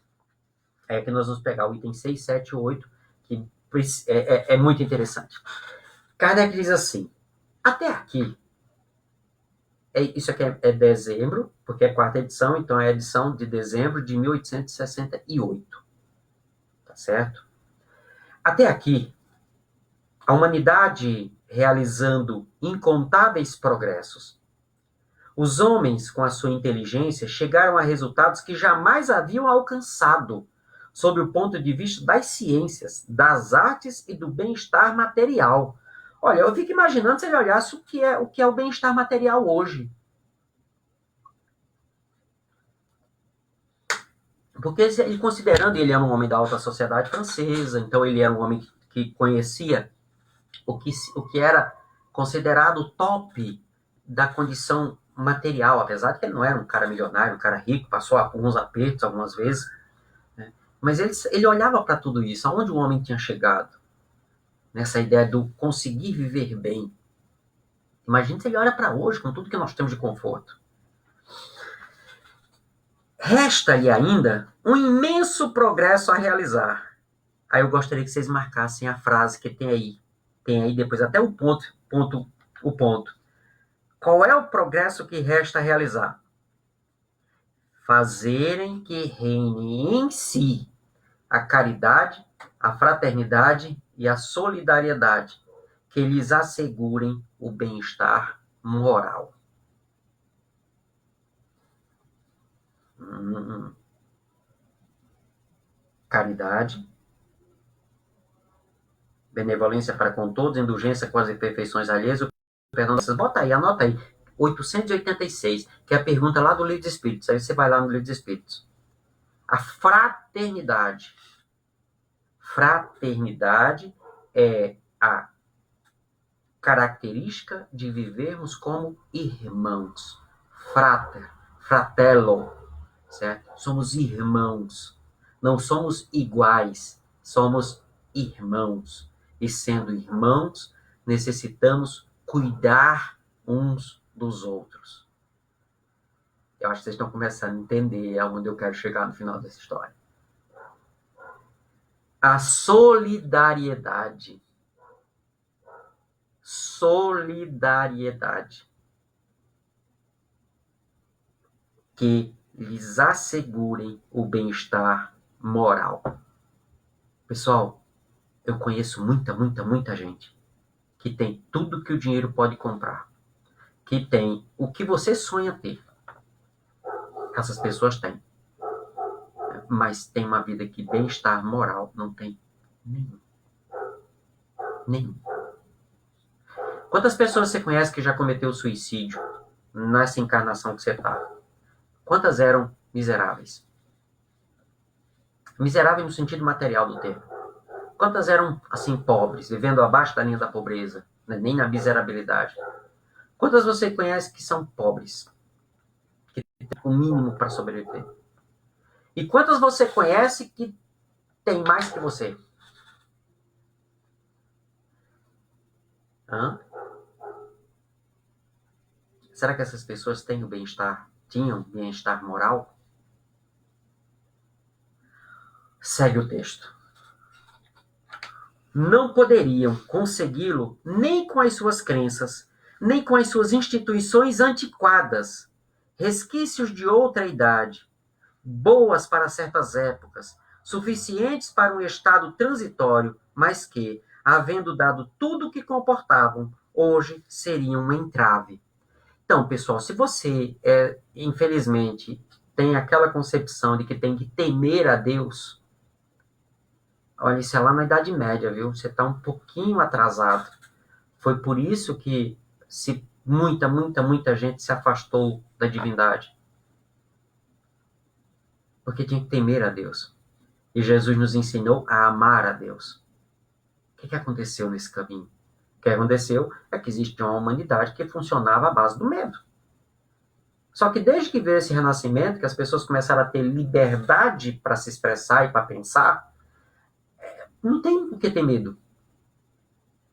É que nós vamos pegar o item 6, 7 e 8, que é muito interessante. Kardec diz assim, até aqui, isso aqui é dezembro, porque é a quarta edição, então é a edição de dezembro de 1868. Tá certo? Até aqui, a humanidade realizando incontáveis progressos. Os homens, com a sua inteligência, chegaram a resultados que jamais haviam alcançado, sob o ponto de vista das ciências, das artes e do bem-estar material. Olha, eu fico imaginando se ele olhasse o que é o bem-estar material hoje. Porque ele considerando, ele era um homem da alta sociedade francesa, então ele era um homem que conhecia o que era considerado o top da condição material, apesar de que ele não era um cara milionário, um cara rico, passou alguns apertos algumas vezes, né? Mas ele olhava para tudo isso, aonde o homem tinha chegado, nessa ideia do conseguir viver bem. Imagina se ele olha para hoje, com tudo que nós temos de conforto. Resta-lhe ainda um imenso progresso a realizar. Aí eu gostaria que vocês marcassem a frase que tem aí. Tem aí depois até o ponto. Qual é o progresso que resta realizar? Fazerem que reine em si a caridade, a fraternidade e a solidariedade, que lhes assegurem o bem-estar moral. Caridade, benevolência para com todos, indulgência com as imperfeições alheias, o perdão dessas. Bota aí, anota aí. 886, que é a pergunta lá do Livro dos Espíritos. Aí você vai lá no Livro dos Espíritos. A fraternidade. Fraternidade é a característica de vivermos como irmãos. Frater, fratello, certo? Somos irmãos. Não somos iguais, somos irmãos. E sendo irmãos, necessitamos cuidar uns dos outros. Eu acho que vocês estão começando a entender aonde eu quero chegar no final dessa história. A solidariedade. Solidariedade. Que lhes assegurem o bem-estar moral. Pessoal, eu conheço muita gente que tem tudo que o dinheiro pode comprar, que tem o que você sonha ter. Essas pessoas têm. Mas tem uma vida que bem-estar moral não tem nenhum. Nenhum. Quantas pessoas você conhece que já cometeu suicídio nessa encarnação que você está? Quantas eram miseráveis? Miserável no sentido material do termo. Quantas eram, assim, pobres, vivendo abaixo da linha da pobreza, né? Nem na miserabilidade? Quantas você conhece que são pobres? Que têm o mínimo para sobreviver? E quantas você conhece que tem mais que você? Hã? Será que essas pessoas têm o bem-estar? Tinham bem-estar moral? Segue o texto. Não poderiam consegui-lo nem com as suas crenças, nem com as suas instituições antiquadas, resquícios de outra idade, boas para certas épocas, suficientes para um estado transitório, mas que, havendo dado tudo o que comportavam, hoje seriam um entrave. Então, pessoal, se você, infelizmente, tem aquela concepção de que tem que temer a Deus, olha, isso é lá na Idade Média, viu? Você está um pouquinho atrasado. Foi por isso que muita gente se afastou da divindade. Porque tinha que temer a Deus. E Jesus nos ensinou a amar a Deus. O que aconteceu nesse caminho? O que aconteceu é que existe uma humanidade que funcionava à base do medo. Só que desde que veio esse renascimento, que as pessoas começaram a ter liberdade para se expressar e para pensar, não tem por que ter medo.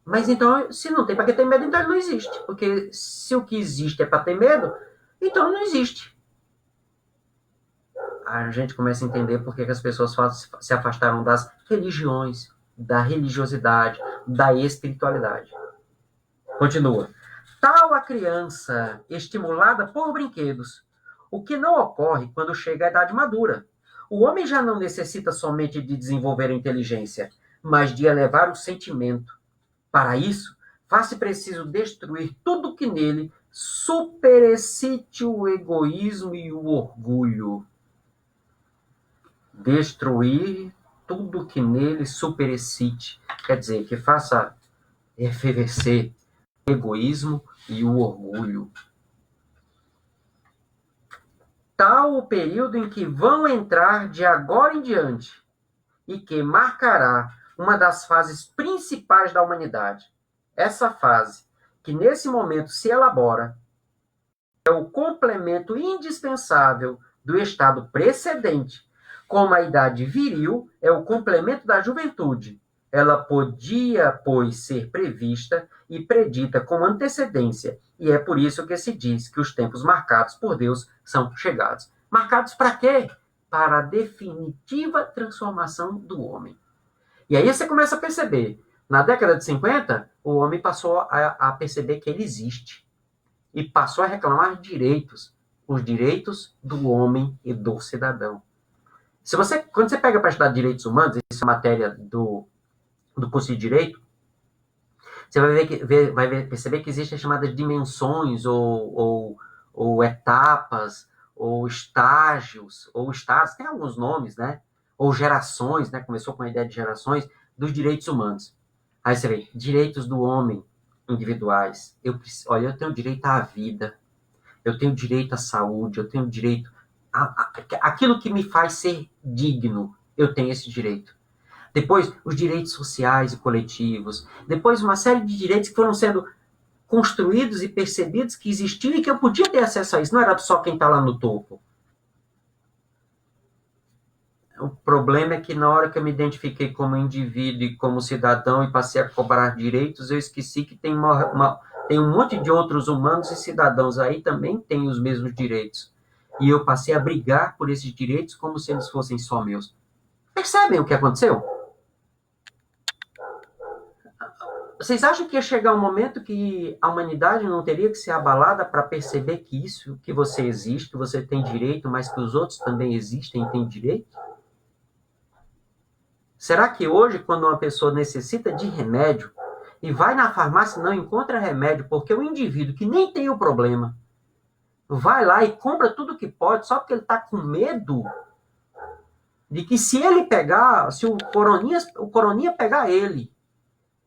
Mas então, se não tem para que ter medo, então ele não existe. Porque se o que existe é para ter medo, então não existe. A gente começa a entender por que as pessoas se afastaram das religiões, da religiosidade, da espiritualidade. Continua. Tal a criança estimulada por brinquedos, o que não ocorre quando chega à idade madura. O homem já não necessita somente de desenvolver a inteligência, mas de elevar o sentimento. Para isso, faz-se preciso destruir tudo que nele superexcite o egoísmo e o orgulho. Destruir tudo que nele superexcite, quer dizer, que faça efervescer o egoísmo e o orgulho. Tal o período em que vão entrar de agora em diante e que marcará uma das fases principais da humanidade. Essa fase, que nesse momento se elabora, é o complemento indispensável do estado precedente. Como a idade viril é o complemento da juventude, ela podia, pois, ser prevista e predita com antecedência, e é por isso que se diz que os tempos marcados por Deus são chegados. Marcados para quê? Para a definitiva transformação do homem. E aí você começa a perceber, na década de 50, o homem passou a perceber que ele existe, e passou a reclamar de direitos, os direitos do homem e do cidadão. Quando você pega para estudar direitos humanos, isso é matéria do curso de Direito, você vai perceber que existem as chamadas dimensões, ou etapas, ou estágios, ou estados, tem alguns nomes, né? Ou gerações, né? Começou com a ideia de gerações, dos direitos humanos. Aí você vê, direitos do homem individuais. Eu tenho direito à vida, eu tenho direito à saúde, eu tenho direito aquilo que me faz ser digno, eu tenho esse direito. Depois, os direitos sociais e coletivos. Depois, uma série de direitos que foram sendo construídos e percebidos que existiam e que eu podia ter acesso a isso. Não era só quem está lá no topo. O problema é que na hora que eu me identifiquei como indivíduo e como cidadão e passei a cobrar direitos, eu esqueci que tem tem um monte de outros humanos e cidadãos aí também têm os mesmos direitos. E eu passei a brigar por esses direitos como se eles fossem só meus. Percebem o que aconteceu? Vocês acham que ia chegar um momento que a humanidade não teria que ser abalada para perceber que isso, que você existe, que você tem direito, mas que os outros também existem e têm direito? Será que hoje, quando uma pessoa necessita de remédio e vai na farmácia e não encontra remédio porque o indivíduo que nem tem o problema vai lá e compra tudo que pode só porque ele está com medo de que se ele pegar, se o coroninha pegar ele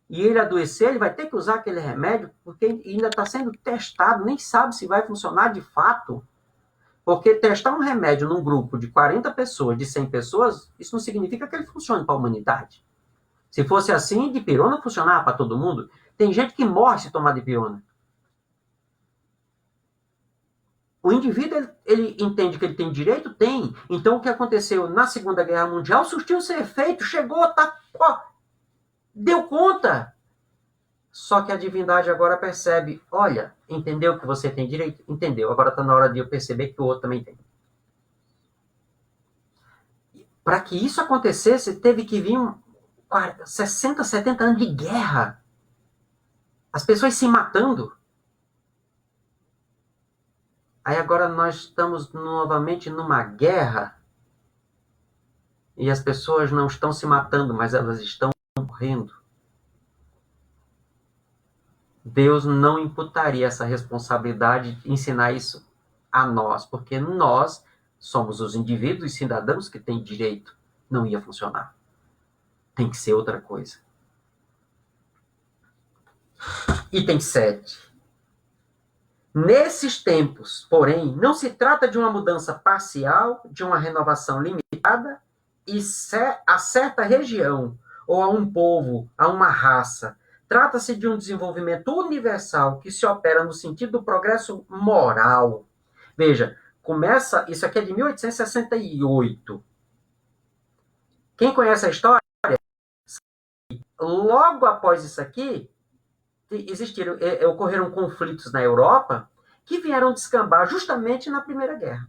e ele adoecer, ele vai ter que usar aquele remédio porque ainda está sendo testado, nem sabe se vai funcionar de fato. Porque testar um remédio num grupo de 40 pessoas, de 100 pessoas, isso não significa que ele funcione para a humanidade. Se fosse assim, dipirona funcionava para todo mundo. Tem gente que morre se tomar dipirona. O indivíduo, ele entende que ele tem direito? Tem. Então, o que aconteceu na Segunda Guerra Mundial surtiu seu efeito, chegou, deu conta. Só que a divindade agora percebe, olha, entendeu que você tem direito? Entendeu. Agora está na hora de eu perceber que o outro também tem. Para que isso acontecesse, teve que vir 60, 70 anos de guerra. As pessoas se matando. Aí agora nós estamos novamente numa guerra e as pessoas não estão se matando, mas elas estão morrendo. Deus não imputaria essa responsabilidade de ensinar isso a nós, porque nós somos os indivíduos e cidadãos que têm direito. Não ia funcionar. Tem que ser outra coisa. Item 7. Nesses tempos, porém, não se trata de uma mudança parcial, de uma renovação limitada e a certa região, ou a um povo, a uma raça. Trata-se de um desenvolvimento universal que se opera no sentido do progresso moral. Veja, isso aqui é de 1868. Quem conhece a história, logo após isso aqui, ocorreram conflitos na Europa que vieram descambar justamente na Primeira Guerra.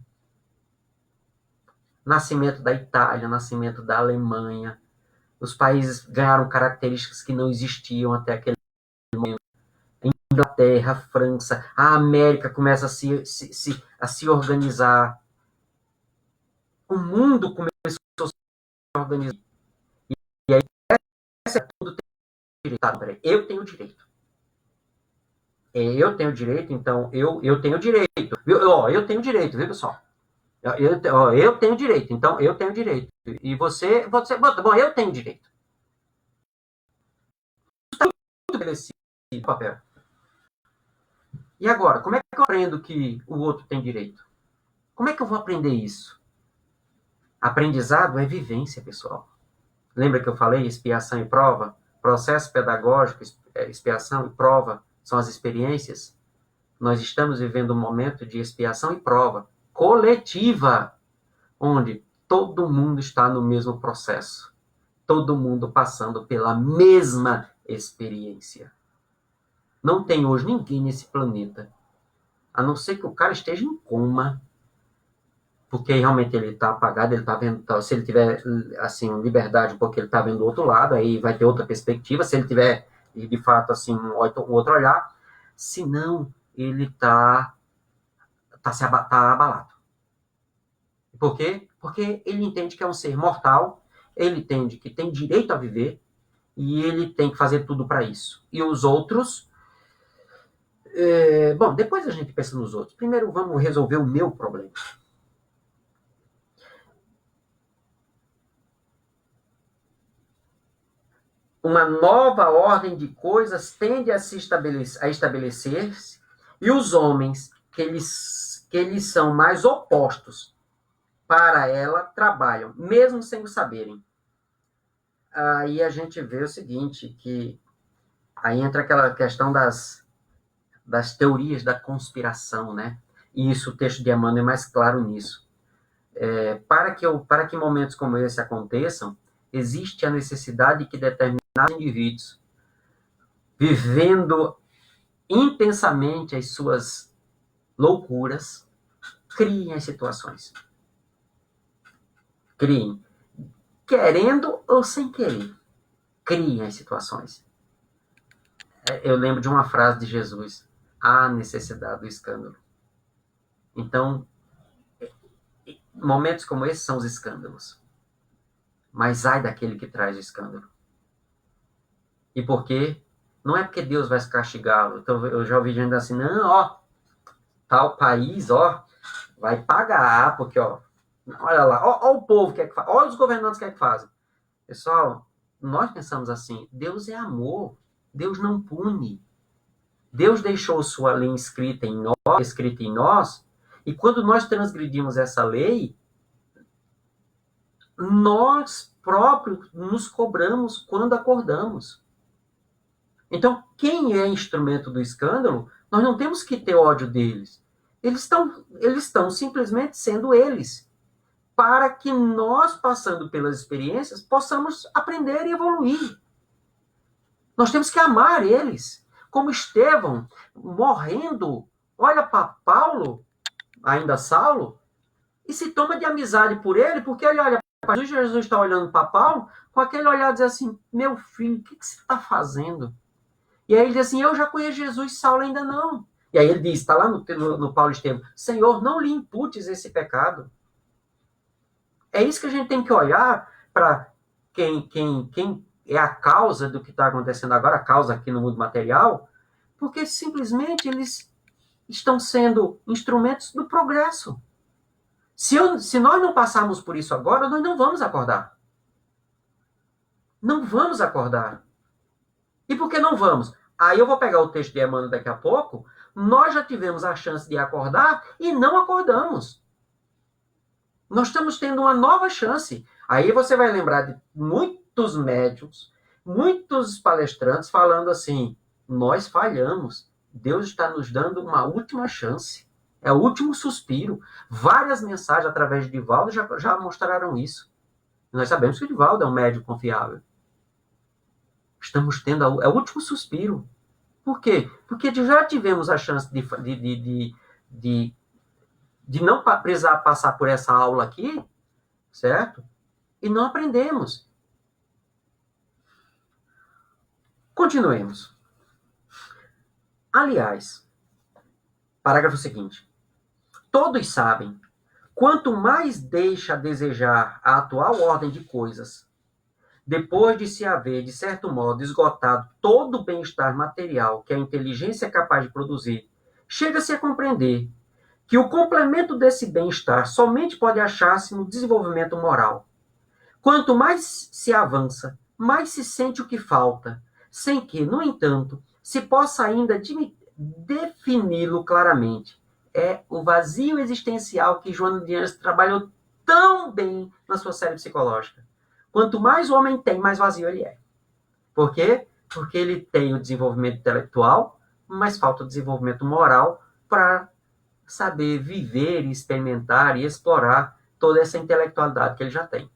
Nascimento da Itália, nascimento da Alemanha. Os países ganharam características que não existiam até aquele momento. Inglaterra, França, a América começa a se organizar. O mundo começou a se organizar. E aí, tudo tem direito. Eu tenho direito. Eu tenho direito, então eu tenho direito. Eu tenho direito, viu, pessoal? Eu tenho direito, então eu tenho direito. E você bom, eu tenho direito. Está muito estabelecido no papel. E agora, como é que eu aprendo que o outro tem direito? Como é que eu vou aprender isso? Aprendizado é vivência, pessoal. Lembra que eu falei expiação e prova? Processo pedagógico, expiação e prova são as experiências. Nós estamos vivendo um momento de expiação e prova coletiva, onde todo mundo está no mesmo processo. Todo mundo passando pela mesma experiência. Não tem hoje ninguém nesse planeta, a não ser que o cara esteja em coma, porque realmente ele está apagado, ele está vendo, se ele tiver assim liberdade, porque ele está vendo do outro lado, aí vai ter outra perspectiva, se ele tiver de fato assim um outro olhar, se não, ele está abalado. Por quê? Porque ele entende que é um ser mortal, ele entende que tem direito a viver e ele tem que fazer tudo para isso. E os outros bom, depois a gente pensa nos outros. Primeiro vamos resolver o meu problema. Uma nova ordem de coisas tende a estabelecer-se e os homens que eles são mais opostos para ela trabalham, mesmo sem o saberem. Aí a gente vê o seguinte, que aí entra aquela questão das das teorias da conspiração, né? E isso, o texto de Emmanuel é mais claro nisso. Para que momentos como esse aconteçam, existe a necessidade que determinados indivíduos, vivendo intensamente as suas loucuras, criem as situações. Criem. Querendo ou sem querer. Criem as situações. Eu lembro de uma frase de Jesus: há necessidade do escândalo. Então, momentos como esses são os escândalos. Mas ai daquele que traz o escândalo. E por quê? Não é porque Deus vai castigá-lo. Então, eu já ouvi gente assim, não, ó, tal país, ó, vai pagar, porque, ó, olha lá, ó o povo que é que faz, olha os governantes que é que fazem. Pessoal, nós pensamos assim, Deus é amor, Deus não pune. Deus deixou sua lei escrita em nós, e quando nós transgredimos essa lei, nós próprios nos cobramos quando acordamos. Então, quem é instrumento do escândalo, nós não temos que ter ódio deles. Eles estão simplesmente sendo eles, para que nós, passando pelas experiências, possamos aprender e evoluir. Nós temos que amar eles. Como Estevão, morrendo, olha para Paulo, ainda Saulo, e se toma de amizade por ele, porque ele olha para Jesus, Jesus está olhando para Paulo, com aquele olhar diz assim, meu filho, o que você está fazendo? E aí ele diz assim, eu já conheço Jesus, Saulo ainda não. E aí ele diz, está lá no Paulo Estevão, Senhor, não lhe imputes esse pecado. É isso que a gente tem que olhar para quem é a causa do que está acontecendo agora, a causa aqui no mundo material, porque simplesmente eles estão sendo instrumentos do progresso. Se nós não passarmos por isso agora, nós não vamos acordar. Não vamos acordar. E por que não vamos? Aí eu vou pegar o texto de Emmanuel daqui a pouco. Nós já tivemos a chance de acordar e não acordamos. Nós estamos tendo uma nova chance. Aí você vai lembrar de muitos médiuns, muitos palestrantes falando assim, nós falhamos. Deus está nos dando uma última chance. É o último suspiro. Várias mensagens através de Divaldo já mostraram isso. Nós sabemos que o Divaldo é um médium confiável. Estamos tendo é o último suspiro. Por quê? Porque já tivemos a chance de não precisar passar por essa aula aqui, certo? E não aprendemos. Continuemos. Aliás, parágrafo seguinte. Todos sabem, quanto mais deixa a desejar a atual ordem de coisas, depois de se haver, de certo modo, esgotado todo o bem-estar material que a inteligência é capaz de produzir, chega-se a compreender que o complemento desse bem-estar somente pode achar-se no desenvolvimento moral. Quanto mais se avança, mais se sente o que falta, sem que, no entanto, se possa ainda defini-lo claramente. É o vazio existencial que Joana de Anjos trabalhou tão bem na sua série psicológica. Quanto mais o homem tem, mais vazio ele é. Por quê? Porque ele tem o desenvolvimento intelectual, mas falta o desenvolvimento moral para saber viver, experimentar e explorar toda essa intelectualidade que ele já tem.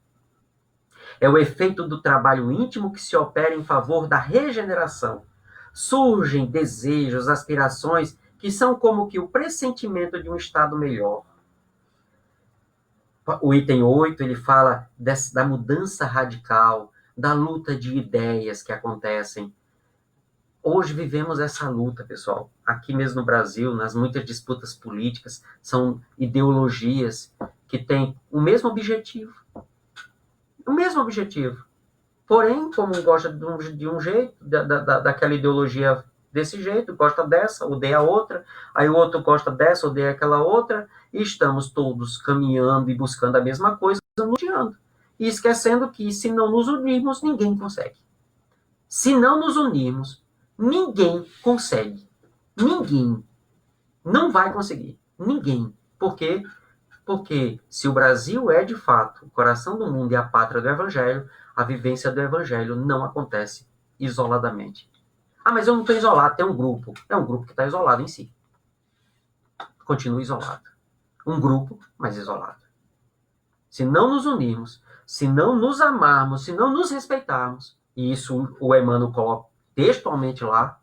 É o efeito do trabalho íntimo que se opera em favor da regeneração. Surgem desejos, aspirações, que são como que o pressentimento de um estado melhor. O item 8, ele fala da mudança radical, da luta de ideias que acontecem. Hoje vivemos essa luta, pessoal. Aqui mesmo no Brasil, nas muitas disputas políticas, são ideologias que têm o mesmo objetivo. O mesmo objetivo. Porém, como gosta de um jeito, daquela ideologia desse jeito, gosta dessa, odeia a outra, aí o outro gosta dessa, odeia aquela outra, e estamos todos caminhando e buscando a mesma coisa, luteando. E esquecendo que se não nos unirmos, ninguém consegue. Se não nos unirmos, ninguém consegue. Ninguém. Não vai conseguir. Ninguém. Por quê? Porque se o Brasil é, de fato, o coração do mundo e a pátria do Evangelho, a vivência do Evangelho não acontece isoladamente. Ah, mas eu não estou isolado, tem um grupo. É um grupo que está isolado em si. Continua isolado. Um grupo, mas isolado. Se não nos unirmos, se não nos amarmos, se não nos respeitarmos, e isso o Emmanuel coloca textualmente lá,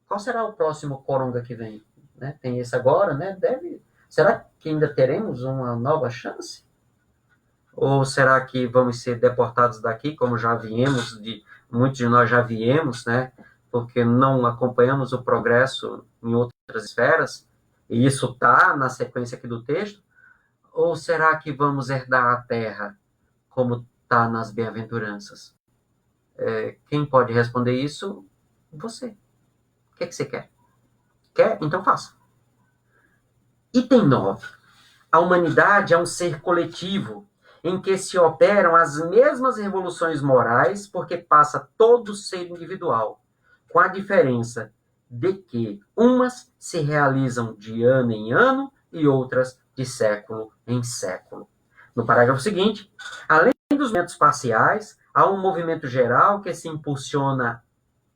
qual será o próximo coronga que vem? Né? Tem esse agora, né? Será que ainda teremos uma nova chance? Ou será que vamos ser deportados daqui, como já viemos, muitos de nós já viemos, né? Porque não acompanhamos o progresso em outras esferas, e isso está na sequência aqui do texto? Ou será que vamos herdar a terra, como está nas bem-aventuranças? Quem pode responder isso? Você. O que é que você quer? Quer? Então faça. Item 9. A humanidade é um ser coletivo em que se operam as mesmas revoluções morais porque passa todo ser individual, com a diferença de que umas se realizam de ano em ano e outras de século em século. No parágrafo seguinte, além dos movimentos parciais, há um movimento geral que se impulsiona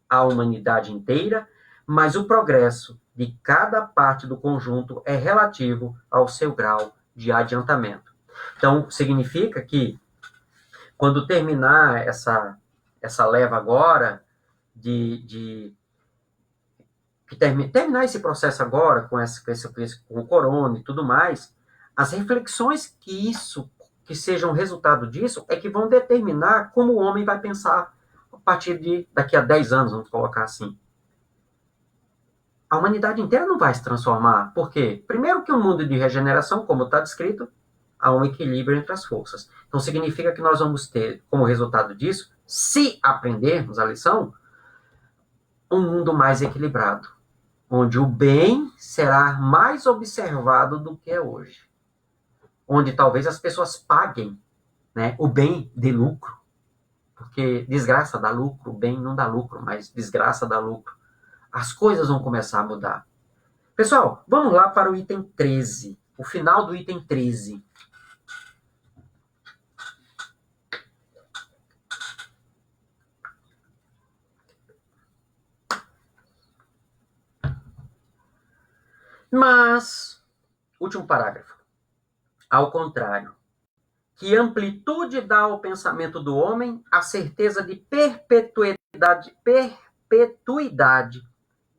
a humanidade inteira, mas o progresso de cada parte do conjunto é relativo ao seu grau de adiantamento. Então, significa que, quando terminar essa leva agora, terminar esse processo agora, com o corona e tudo mais, as reflexões que sejam resultado disso, é que vão determinar como o homem vai pensar a partir de daqui a 10 anos, vamos colocar assim. A humanidade inteira não vai se transformar. Por quê? Primeiro que um mundo de regeneração, como está descrito, há um equilíbrio entre as forças. Então significa que nós vamos ter, como resultado disso, se aprendermos a lição, um mundo mais equilibrado, onde o bem será mais observado do que é hoje. Onde talvez as pessoas paguem, né, o bem de lucro, porque desgraça dá lucro, o bem não dá lucro, mas desgraça dá lucro. As coisas vão começar a mudar. Pessoal, vamos lá para o item 13, o final do item 13. Mas, último parágrafo. Ao contrário, que amplitude dá ao pensamento do homem a certeza de perpetuidade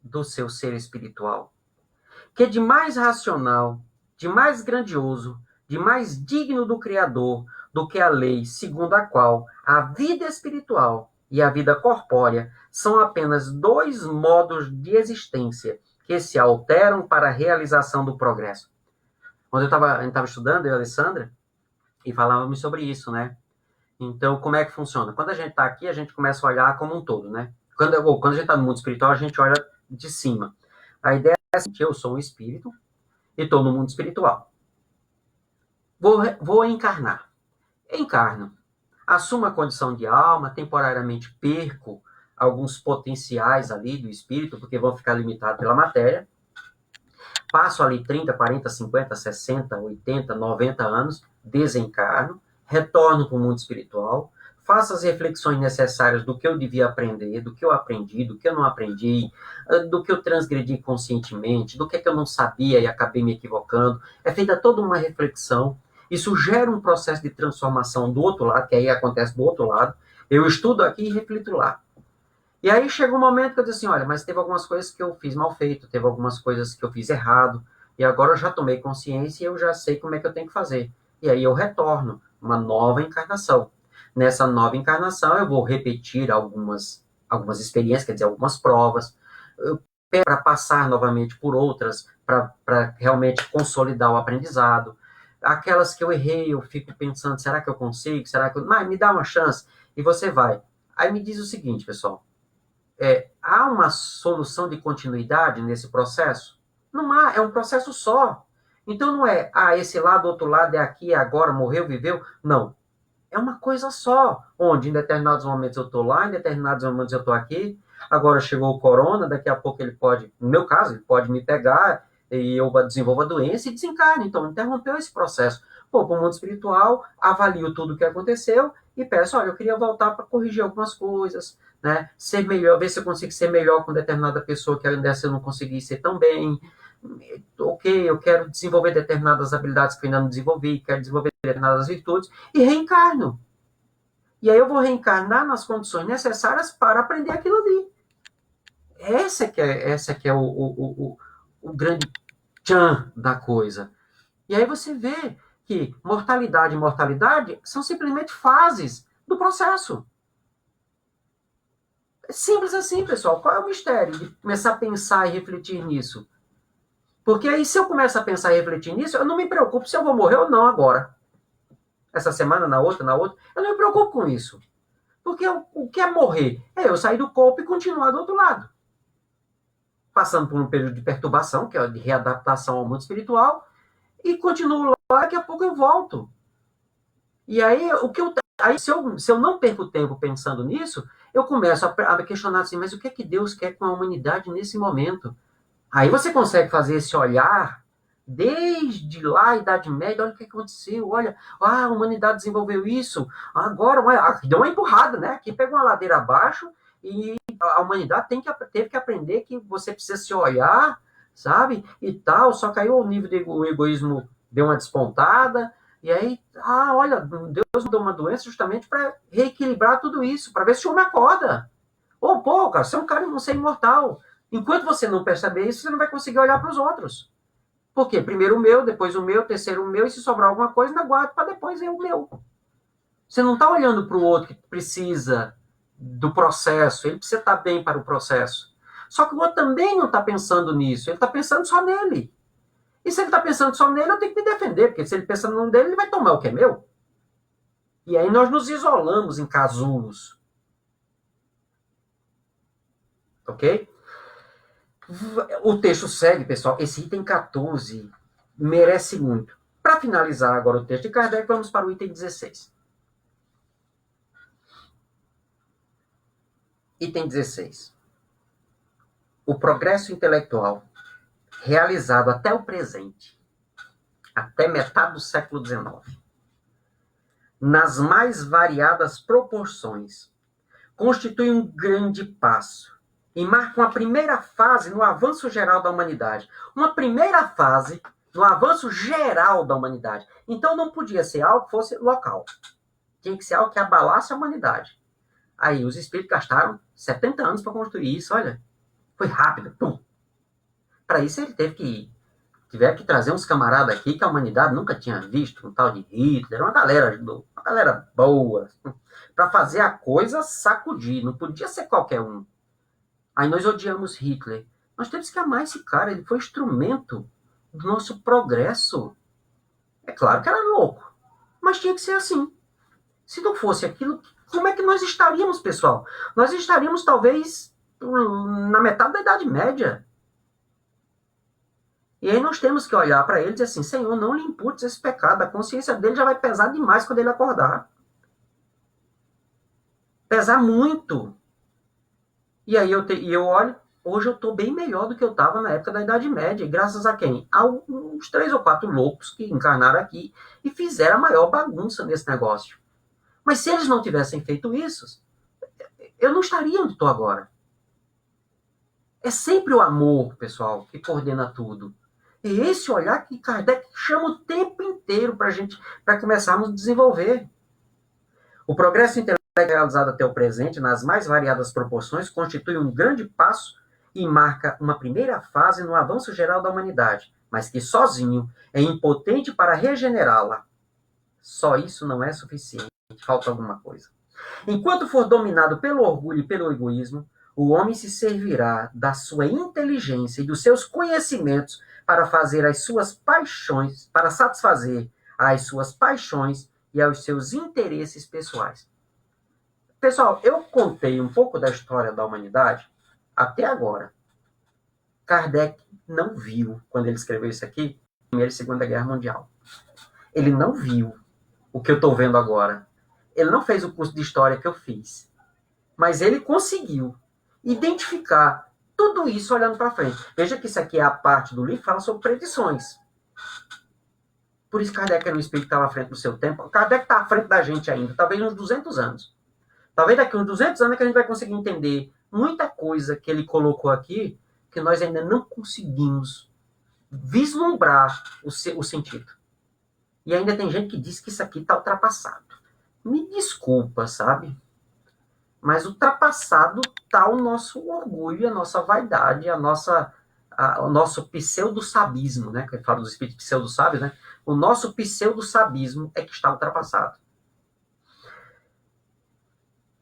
do seu ser espiritual. Que de mais racional, de mais grandioso, de mais digno do Criador do que a lei segundo a qual a vida espiritual e a vida corpórea são apenas dois modos de existência que se alteram para a realização do progresso. Quando a gente estava estudando, eu e a Alessandra, e falávamos sobre isso, né? Então, como é que funciona? Quando a gente está aqui, a gente começa a olhar como um todo, né? Quando a gente está no mundo espiritual, a gente olha de cima. A ideia é assim, que eu sou um espírito e estou no mundo espiritual. Vou encarnar. Encarno. Assumo a condição de alma, temporariamente perco alguns potenciais ali do espírito, porque vão ficar limitados pela matéria. Passo ali 30, 40, 50, 60, 80, 90 anos, desencarno, retorno para o mundo espiritual, faço as reflexões necessárias do que eu devia aprender, do que eu aprendi, do que eu não aprendi, do que eu transgredi conscientemente, do que eu não sabia e acabei me equivocando. É feita toda uma reflexão. Isso gera um processo de transformação do outro lado, que aí acontece do outro lado. Eu estudo aqui e reflito lá. E aí chega um momento que eu disse assim, olha, mas teve algumas coisas que eu fiz mal feito, teve algumas coisas que eu fiz errado, e agora eu já tomei consciência e eu já sei como é que eu tenho que fazer. E aí eu retorno, uma nova encarnação. Nessa nova encarnação eu vou repetir algumas experiências, quer dizer, algumas provas, para passar novamente por outras, para realmente consolidar o aprendizado. Aquelas que eu errei, eu fico pensando, será que eu consigo? Será que eu... Mas me dá uma chance. E você vai. Aí me diz o seguinte, pessoal. Há uma solução de continuidade nesse processo? Não há, é um processo só. Então não é, esse lado, outro lado, é aqui, é agora, morreu, viveu. Não. É uma coisa só, onde em determinados momentos eu estou lá, em determinados momentos eu estou aqui. Agora chegou o corona, daqui a pouco ele pode, no meu caso, ele pode me pegar e eu desenvolvo a doença e desencarne. Então interrompeu esse processo. vou para o mundo espiritual, avalio tudo o que aconteceu e peço, olha, eu queria voltar para corrigir algumas coisas, né? Ser melhor, ver se eu consigo ser melhor com determinada pessoa que ainda eu não consegui ser tão bem. Ok, eu quero desenvolver determinadas habilidades que eu ainda não desenvolvi, quero desenvolver determinadas virtudes e reencarno. E aí eu vou reencarnar nas condições necessárias para aprender aquilo ali. Essa que é o grande tchan da coisa. E aí você vê que mortalidade e mortalidade são simplesmente fases do processo. É simples assim, pessoal. Qual é o mistério de começar a pensar e refletir nisso? Porque aí, se eu começar a pensar e refletir nisso, eu não me preocupo se eu vou morrer ou não agora. Essa semana, na outra. Eu não me preocupo com isso. Porque o que é morrer? É eu sair do corpo e continuar do outro lado. Passando por um período de perturbação, que é de readaptação ao mundo espiritual, e continuo lá, daqui a pouco eu volto. E aí, se eu não perco tempo pensando nisso, eu começo a questionar assim, mas o que é que Deus quer com a humanidade nesse momento? Aí você consegue fazer esse olhar desde lá, a Idade Média, olha o que aconteceu, olha, a humanidade desenvolveu isso, agora, olha, deu uma empurrada, né? Aqui pegou uma ladeira abaixo e a humanidade teve que aprender que você precisa se olhar, sabe? E tal, só que aí o nível do egoísmo deu uma despontada, e aí, olha, Deus deu uma doença justamente para reequilibrar tudo isso, para ver se o homem acorda. Ou, pô, cara, você é um cara, não ser imortal. Enquanto você não perceber isso, você não vai conseguir olhar para os outros. Por quê? Primeiro o meu, depois o meu, terceiro o meu, e se sobrar alguma coisa, ainda guardo para depois o meu. Você não está olhando para o outro que precisa do processo, ele precisa estar bem para o processo. Só que o outro também não está pensando nisso, ele está pensando só nele. E se ele está pensando só nele, eu tenho que me defender, porque se ele pensa no dele, ele vai tomar o que é meu. E aí nós nos isolamos em casulos. Ok? O texto segue, pessoal. Esse item 14 merece muito. Para finalizar agora o texto de Kardec, vamos para o item 16. Item 16. O progresso intelectual realizado até o presente, até metade do século XIX, nas mais variadas proporções, constitui um grande passo e marca uma primeira fase no avanço geral da humanidade. Uma primeira fase no avanço geral da humanidade. Então não podia ser algo que fosse local. Tinha que ser algo que abalasse a humanidade. Aí os espíritos gastaram 70 anos para construir isso, olha. Foi rápido, pum. Para isso ele tiveram que trazer uns camaradas aqui que a humanidade nunca tinha visto, um tal de Hitler, uma galera boa, para fazer a coisa sacudir, não podia ser qualquer um. Aí nós odiamos Hitler. Nós temos que amar esse cara, ele foi instrumento do nosso progresso. É claro que era louco, mas tinha que ser assim. Se não fosse aquilo, como é que nós estaríamos, pessoal? Nós estaríamos, talvez, na metade da Idade Média. E aí nós temos que olhar para ele e dizer assim, Senhor, não lhe imputes esse pecado, a consciência dele já vai pesar demais quando ele acordar. Pesar muito. E aí eu olho, hoje eu estou bem melhor do que eu estava na época da Idade Média. E graças a quem? A uns 3 ou 4 loucos que encarnaram aqui e fizeram a maior bagunça nesse negócio. Mas se eles não tivessem feito isso, eu não estaria onde estou agora. É sempre o amor, pessoal, que coordena tudo. É esse olhar que Kardec chama o tempo inteiro para começarmos a desenvolver. O progresso intelectual realizado até o presente, nas mais variadas proporções, constitui um grande passo e marca uma primeira fase no avanço geral da humanidade, mas que sozinho é impotente para regenerá-la. Só isso não é suficiente, falta alguma coisa. Enquanto for dominado pelo orgulho e pelo egoísmo, o homem se servirá da sua inteligência e dos seus conhecimentos para fazer as suas paixões, para satisfazer às suas paixões e aos seus interesses pessoais. Pessoal, eu contei um pouco da história da humanidade até agora. Kardec não viu, quando ele escreveu isso aqui, Primeira e Segunda Guerra Mundial. Ele não viu o que eu estou vendo agora. Ele não fez o curso de história que eu fiz. Mas ele conseguiu identificar tudo isso olhando para frente. Veja que isso aqui é a parte do livro que fala sobre predições. Por isso Kardec era um espírito que estava à frente do seu tempo. Kardec está à frente da gente ainda, talvez uns 200 anos. Talvez daqui uns 200 anos é que a gente vai conseguir entender muita coisa que ele colocou aqui, que nós ainda não conseguimos vislumbrar o sentido. E ainda tem gente que diz que isso aqui está ultrapassado. Me desculpa, sabe? Mas ultrapassado está o nosso orgulho, a nossa vaidade, o nosso pseudo-sabismo, né? Que eu falo dos espíritos pseudo-sábios, né? O nosso pseudo-sabismo é que está ultrapassado.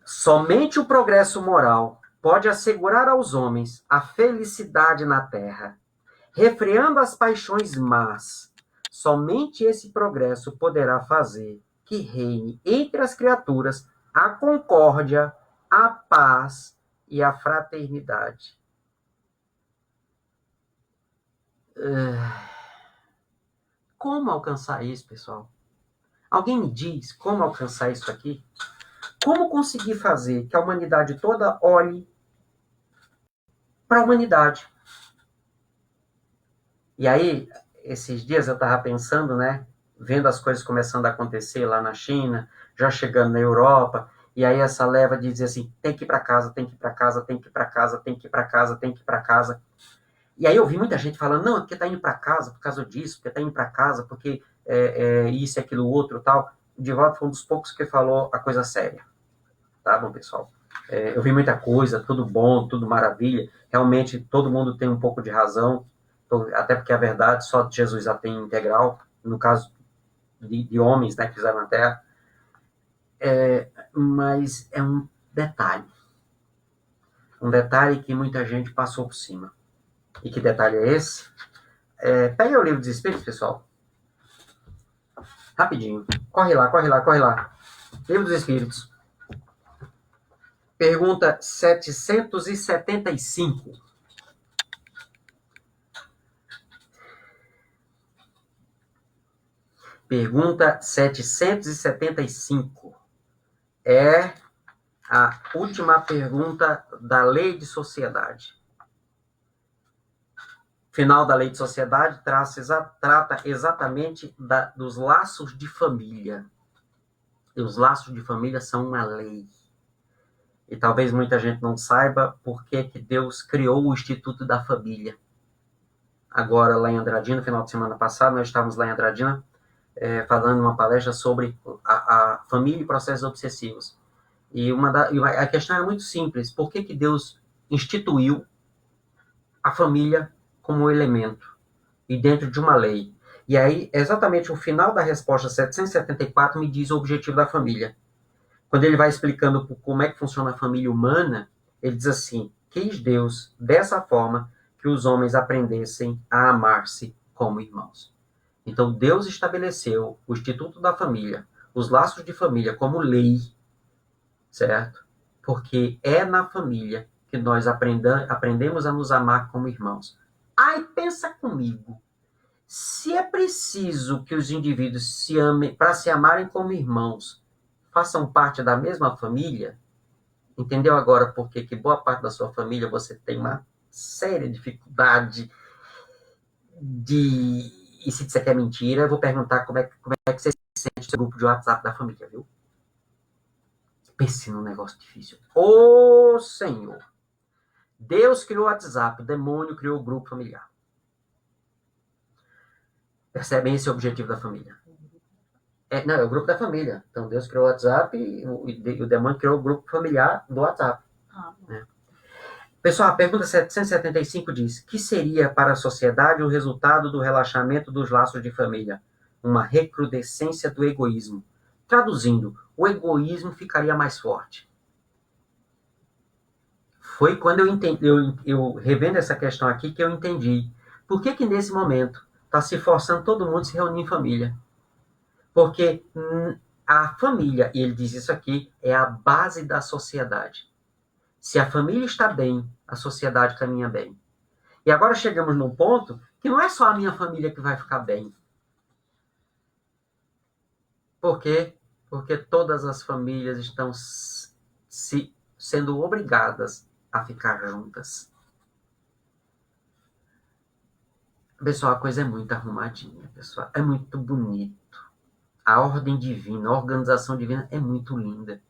Somente o progresso moral pode assegurar aos homens a felicidade na terra, refreando as paixões más. Somente esse progresso poderá fazer que reine entre as criaturas a concórdia, a paz e a fraternidade. Como alcançar isso, pessoal? Alguém me diz como alcançar isso aqui? Como conseguir fazer que a humanidade toda olhe para a humanidade? E aí, esses dias eu estava pensando, né? Vendo as coisas começando a acontecer lá na China, já chegando na Europa, e aí essa leva de dizer assim, tem que ir para casa, tem que ir para casa, tem que ir para casa, tem que ir para casa, tem que ir para casa. E aí eu vi muita gente falando, não, é porque está indo para casa por causa disso, porque está indo para casa, porque isso, aquilo, outro, tal. O Divaldo foi um dos poucos que falou a coisa séria. Tá bom, pessoal? Eu vi muita coisa, tudo bom, tudo maravilha. Realmente, todo mundo tem um pouco de razão, até porque a verdade só Jesus a tem integral, no caso de homens, né, que fizeram na Terra. Mas é um detalhe. Um detalhe que muita gente passou por cima. E que detalhe é esse? Pegue o livro dos Espíritos, pessoal. Rapidinho. Corre lá, corre lá, corre lá. Livro dos Espíritos. Pergunta 775. Pergunta 775. É a última pergunta da Lei de Sociedade. Final da Lei de Sociedade trata exatamente dos laços de família. E os laços de família são uma lei. E talvez muita gente não saiba por que Deus criou o Instituto da Família. Agora, lá em Andradina, no final de semana passado, nós estávamos lá em Andradina, falando uma palestra sobre a família e processos obsessivos. E a questão era muito simples. Por que Deus instituiu a família como elemento e dentro de uma lei? E aí, exatamente o final da resposta 774 me diz o objetivo da família. Quando ele vai explicando como é que funciona a família humana, ele diz assim, quis Deus, dessa forma, que os homens aprendessem a amar-se como irmãos. Então, Deus estabeleceu o Instituto da Família, os laços de família como lei, certo? Porque é na família que nós aprendemos a nos amar como irmãos. Aí pensa comigo, se é preciso que os indivíduos se amem, para se amarem como irmãos, façam parte da mesma família, entendeu agora por que boa parte da sua família você tem uma séria dificuldade de... E se disser que é mentira, eu vou perguntar como é que você se sente no grupo de WhatsApp da família, viu? Pense num negócio difícil. Ô Senhor! Deus criou o WhatsApp, o demônio criou o grupo familiar. Percebem esse é o objetivo da família? Não, é o grupo da família. Então Deus criou o WhatsApp e o demônio criou o grupo familiar do WhatsApp. Né? Pessoal, a pergunta 775 diz: que seria para a sociedade o resultado do relaxamento dos laços de família? Uma recrudescência do egoísmo. Traduzindo, o egoísmo ficaria mais forte. Foi quando eu revendo essa questão aqui que eu entendi. Por que nesse momento está se forçando todo mundo a se reunir em família? Porque a família, e ele diz isso aqui, é a base da sociedade. Se a família está bem, a sociedade caminha bem. E agora chegamos num ponto que não é só a minha família que vai ficar bem. Por quê? Porque todas as famílias estão sendo obrigadas a ficar juntas. Pessoal, a coisa é muito arrumadinha, pessoal. É muito bonito. A ordem divina, a organização divina é muito linda.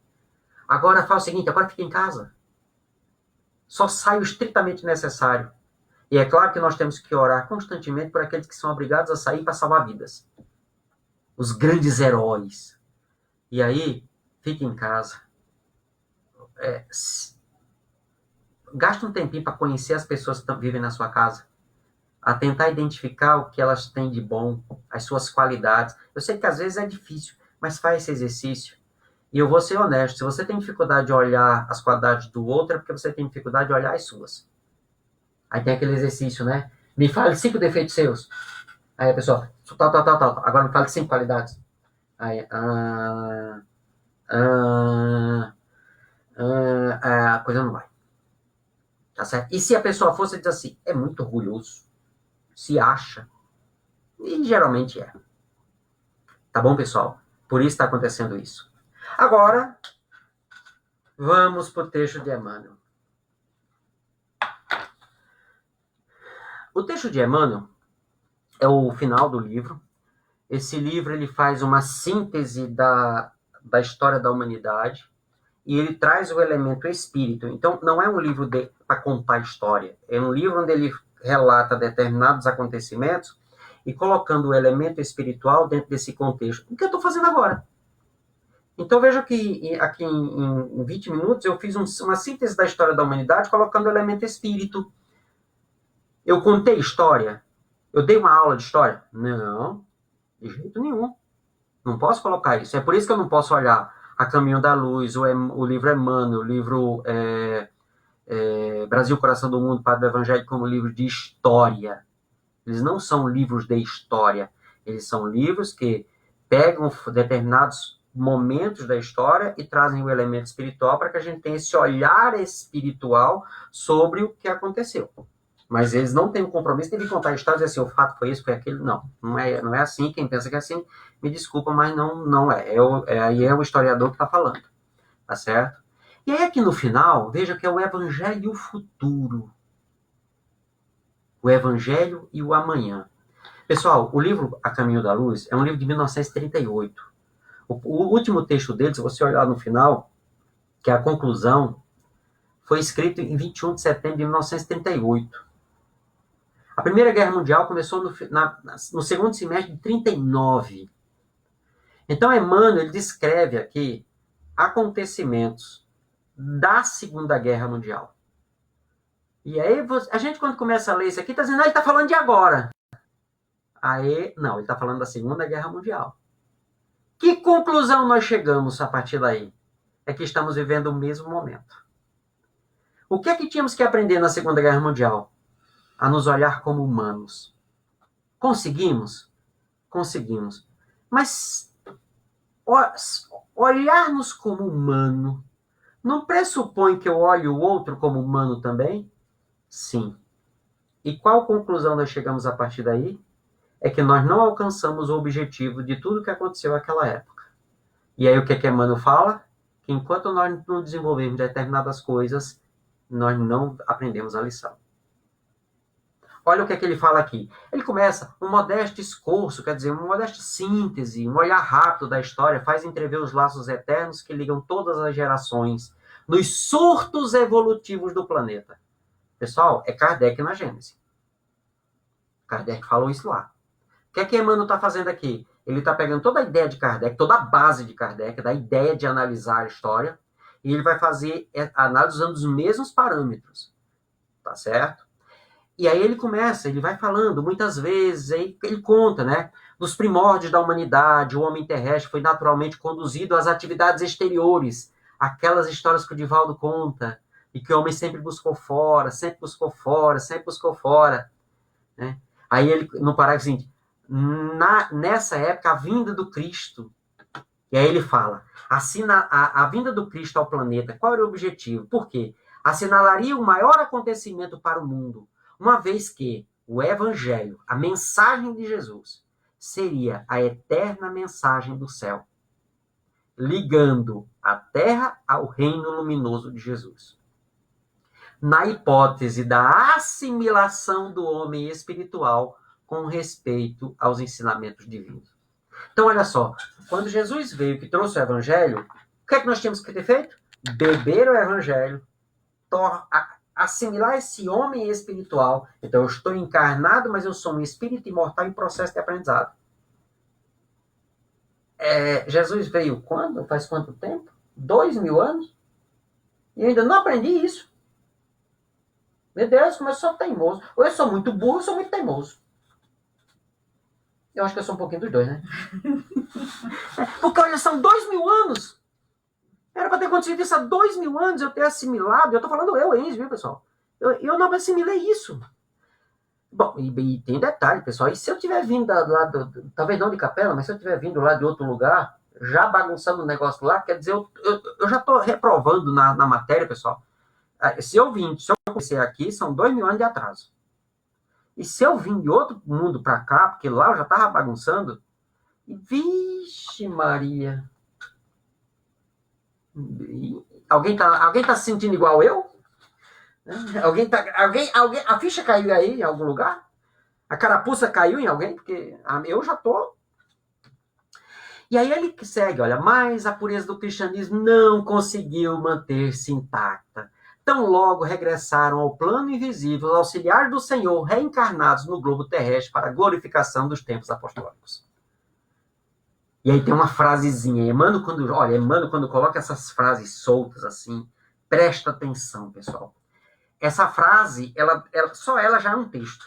Agora fala o seguinte, agora fica em casa. Só sai o estritamente necessário. E é claro que nós temos que orar constantemente por aqueles que são obrigados a sair para salvar vidas. Os grandes heróis. E aí, fique em casa. Gasta um tempinho para conhecer as pessoas que vivem na sua casa. A tentar identificar o que elas têm de bom, as suas qualidades. Eu sei que às vezes é difícil, mas faz esse exercício. E eu vou ser honesto, se você tem dificuldade de olhar as qualidades do outro, é porque você tem dificuldade de olhar as suas. Aí tem aquele exercício, né? Me fale 5 defeitos seus. Aí a pessoa, tal. Agora me fale 5 qualidades. Aí, a coisa não vai. Tá certo? E se a pessoa fosse dizer assim, é muito orgulhoso, se acha, e geralmente é. Tá bom, pessoal? Por isso está acontecendo isso. Agora, vamos para o texto de Emmanuel. O texto de Emmanuel é o final do livro. Esse livro ele faz uma síntese da história da humanidade e ele traz o elemento espírito. Então, não é um livro para contar história. É um livro onde ele relata determinados acontecimentos e colocando o elemento espiritual dentro desse contexto. O que eu estou fazendo agora? Então, veja que aqui em 20 minutos eu fiz uma síntese da história da humanidade colocando o elemento espírito. Eu contei história? Eu dei uma aula de história? Não, de jeito nenhum. Não posso colocar isso. É por isso que eu não posso olhar A Caminho da Luz, o livro Emmanuel, o livro Brasil, Coração do Mundo, Padre do Evangelho, como livro de história. Eles não são livros de história. Eles são livros que pegam determinados momentos da história e trazem o elemento espiritual para que a gente tenha esse olhar espiritual sobre o que aconteceu. Mas eles não têm um compromisso de contar a história e dizer assim, o fato foi isso, foi aquilo. Não é assim. Quem pensa que é assim, me desculpa, mas não é. Aí é o historiador que está falando. Tá certo? E aí aqui no final, veja que é o Evangelho e o futuro. O Evangelho e o amanhã. Pessoal, o livro A Caminho da Luz é um livro de 1938. O último texto dele, se você olhar no final, que é a conclusão, foi escrito em 21 de setembro de 1938. A Primeira Guerra Mundial começou no segundo semestre de 39. Então, Emmanuel ele descreve aqui acontecimentos da Segunda Guerra Mundial. E aí, a gente, quando começa a ler isso aqui, está dizendo, ele está falando de agora. Aí, não, ele está falando da Segunda Guerra Mundial. Que conclusão nós chegamos a partir daí? É que estamos vivendo o mesmo momento. O que é que tínhamos que aprender na Segunda Guerra Mundial? A nos olhar como humanos. Conseguimos? Conseguimos. Mas olhar-nos como humano não pressupõe que eu olhe o outro como humano também? Sim. E qual conclusão nós chegamos a partir daí? É que nós não alcançamos o objetivo de tudo que aconteceu naquela época. E aí o que Emmanuel fala? Que enquanto nós não desenvolvemos determinadas coisas, nós não aprendemos a lição. Olha o que ele fala aqui. Ele começa um modesto esforço, quer dizer, uma modesta síntese, um olhar rápido da história, faz entrever os laços eternos que ligam todas as gerações nos surtos evolutivos do planeta. Pessoal, é Kardec na Gênese. Kardec falou isso lá. O que Emmanuel está fazendo aqui? Ele está pegando toda a ideia de Kardec, toda a base de Kardec, da ideia de analisar a história, e ele vai fazer a análise usando os mesmos parâmetros. Tá certo? E aí ele vai falando, muitas vezes, aí ele conta, né? Nos primórdios da humanidade, o homem terrestre foi naturalmente conduzido às atividades exteriores, aquelas histórias que o Divaldo conta, e que o homem sempre buscou fora, né? Aí ele, no parágrafo seguinte, nessa época, a vinda do Cristo, e aí ele fala, a vinda do Cristo ao planeta, qual era o objetivo? Por quê? Assinalaria o maior acontecimento para o mundo, uma vez que o Evangelho, a mensagem de Jesus, seria a eterna mensagem do céu, ligando a terra ao reino luminoso de Jesus. Na hipótese da assimilação do homem espiritual com respeito aos ensinamentos divinos. Então, olha só, quando Jesus veio que trouxe o evangelho, o que é que nós tínhamos que ter feito? Beber o evangelho, assimilar esse homem espiritual. Então, eu estou encarnado, mas eu sou um espírito imortal em processo de aprendizado. Jesus veio quando? Faz quanto tempo? 2000 anos? E eu ainda não aprendi isso. Meu Deus, como eu sou teimoso. Ou eu sou muito burro, ou eu sou muito teimoso. Eu acho que eu sou um pouquinho dos dois, né? Porque, olha, são 2000 anos. Era para ter acontecido isso há 2000 anos, eu ter assimilado. Eu tô falando Enzo, viu, pessoal? Eu não assimilei isso. Bom, e tem detalhe, pessoal. E se eu tiver vindo lá talvez não de Capela, mas se eu tiver vindo lá de outro lugar, já bagunçando o negócio lá, quer dizer, eu já tô reprovando na matéria, pessoal. Se eu comecei aqui, são 2000 anos de atraso. E se eu vim de outro mundo para cá, porque lá eu já tava bagunçando, vixe Maria. Alguém tá se sentindo igual eu? A ficha caiu aí em algum lugar? A carapuça caiu em alguém? Porque eu já tô. E aí ele segue, olha, mas a pureza do cristianismo não conseguiu manter-se intacta. Tão logo regressaram ao plano invisível os auxiliares do Senhor reencarnados no globo terrestre para a glorificação dos tempos apostólicos. E aí tem uma frasezinha. Emmanuel, quando coloca essas frases soltas assim, presta atenção, pessoal. Essa frase, só ela já é um texto.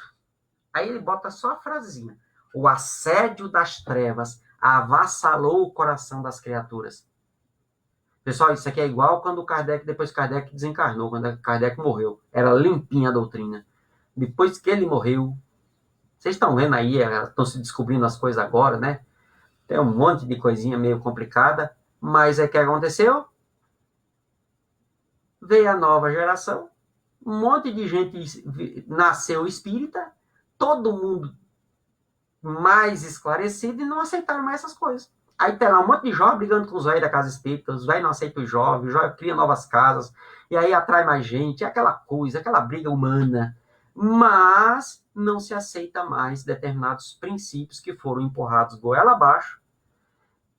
Aí ele bota só a frasezinha. O assédio das trevas avassalou o coração das criaturas. Pessoal, isso aqui é igual quando depois Kardec desencarnou, quando Kardec morreu. Era limpinha a doutrina. Depois que ele morreu, vocês estão vendo aí, estão se descobrindo as coisas agora, né? Tem um monte de coisinha meio complicada, mas o que aconteceu? Veio a nova geração, um monte de gente nasceu espírita, todo mundo mais esclarecido e não aceitaram mais essas coisas. Aí tem lá um monte de jovem brigando com os velhos da casa espírita, os velhos não aceitam os jovens cria novas casas, e aí atrai mais gente, é aquela coisa, aquela briga humana. Mas não se aceita mais determinados princípios que foram empurrados goela abaixo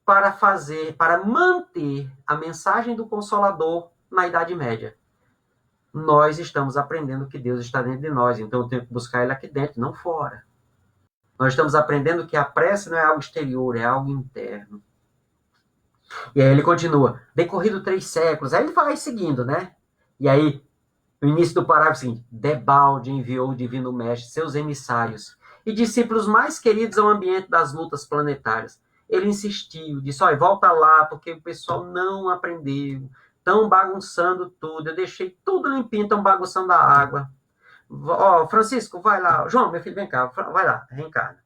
para manter a mensagem do Consolador na Idade Média. Nós estamos aprendendo que Deus está dentro de nós, então eu tenho que buscar Ele aqui dentro, não fora. Nós estamos aprendendo que a prece não é algo exterior, é algo interno. E aí ele continua, decorrido 3 séculos, aí ele vai seguindo, né? E aí, no início do parágrafo seguinte, debalde enviou o Divino Mestre seus emissários e discípulos mais queridos ao ambiente das lutas planetárias. Ele insistiu, disse, olha, volta lá, porque o pessoal não aprendeu, estão bagunçando tudo, eu deixei tudo limpinho, estão bagunçando a água. Francisco, vai lá, João, meu filho, vem cá, vai lá, reencarna.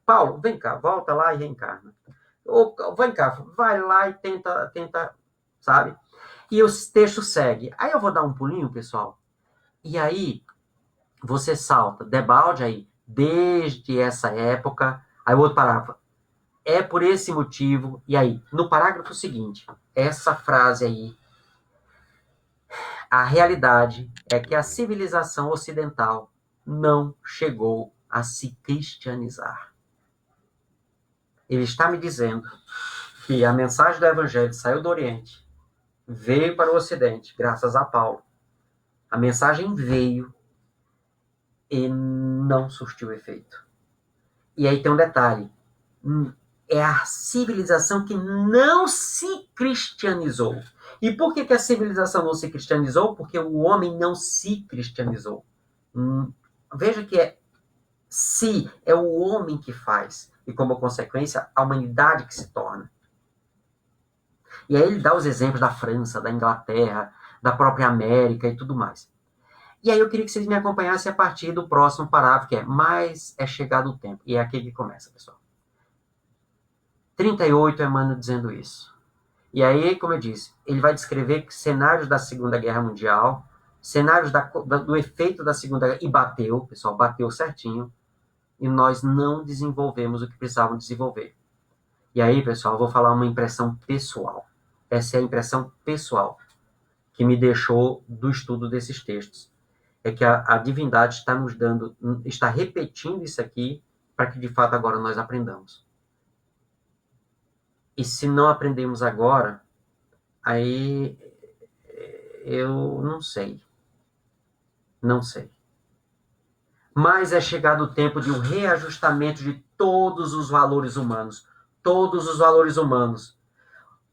Paulo, vem cá, volta lá e reencarna. Vem cá, vai lá e tenta, sabe? E o texto segue. Aí eu vou dar um pulinho, pessoal, e aí você salta, debalde aí, desde essa época, aí o outro parágrafo, é por esse motivo, e aí, no parágrafo seguinte, essa frase aí, a realidade é que a civilização ocidental não chegou a se cristianizar. Ele está me dizendo que a mensagem do Evangelho saiu do Oriente, veio para o Ocidente, graças a Paulo. A mensagem veio e não surtiu efeito. E aí tem um detalhe. É a civilização que não se cristianizou. E por que a civilização não se cristianizou? Porque o homem não se cristianizou. Veja que é o homem que faz. E como consequência, a humanidade que se torna. E aí ele dá os exemplos da França, da Inglaterra, da própria América e tudo mais. E aí eu queria que vocês me acompanhassem a partir do próximo parágrafo, que é mais é chegado o tempo. E é aqui que começa, pessoal. 38 é Emmanuel dizendo isso. E aí, como eu disse, ele vai descrever cenários da Segunda Guerra Mundial, cenários do efeito da Segunda Guerra, e bateu, pessoal, bateu certinho, e nós não desenvolvemos o que precisavam desenvolver. E aí, pessoal, eu vou falar uma impressão pessoal. Essa é a impressão pessoal que me deixou do estudo desses textos. é que a divindade está nos dando, está repetindo isso aqui para que de fato agora nós aprendamos. E se não aprendemos agora, aí eu não sei. Não sei. Mas é chegado o tempo de um reajustamento de todos os valores humanos. Todos os valores humanos.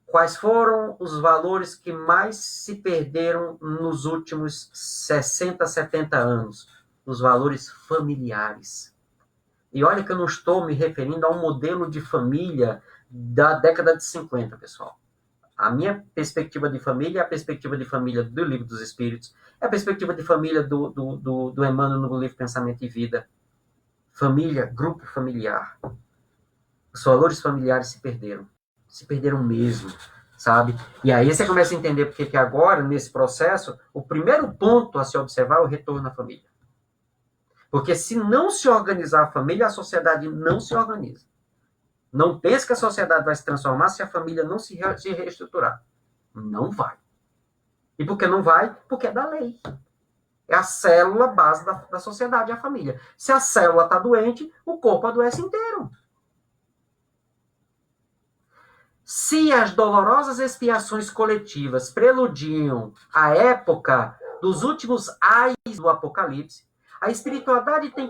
Quais foram os valores que mais se perderam nos últimos 60, 70 anos? Os valores familiares. E olha que eu não estou me referindo a um modelo de família da década de 50, pessoal. A minha perspectiva de família é a perspectiva de família do Livro dos Espíritos, é a perspectiva de família do Emmanuel no livro Pensamento e Vida. Família, grupo familiar. Os valores familiares se perderam mesmo, sabe? E aí você começa a entender porque que agora, nesse processo, o primeiro ponto a se observar é o retorno à família. Porque se não se organizar a família, a sociedade não se organiza. Não pense que a sociedade vai se transformar se a família não se reestruturar. Não vai. E por que não vai? Porque é da lei. É a célula base da sociedade, a família. Se a célula está doente, o corpo adoece inteiro. Se as dolorosas expiações coletivas preludiam a época dos últimos ais do Apocalipse, a espiritualidade tem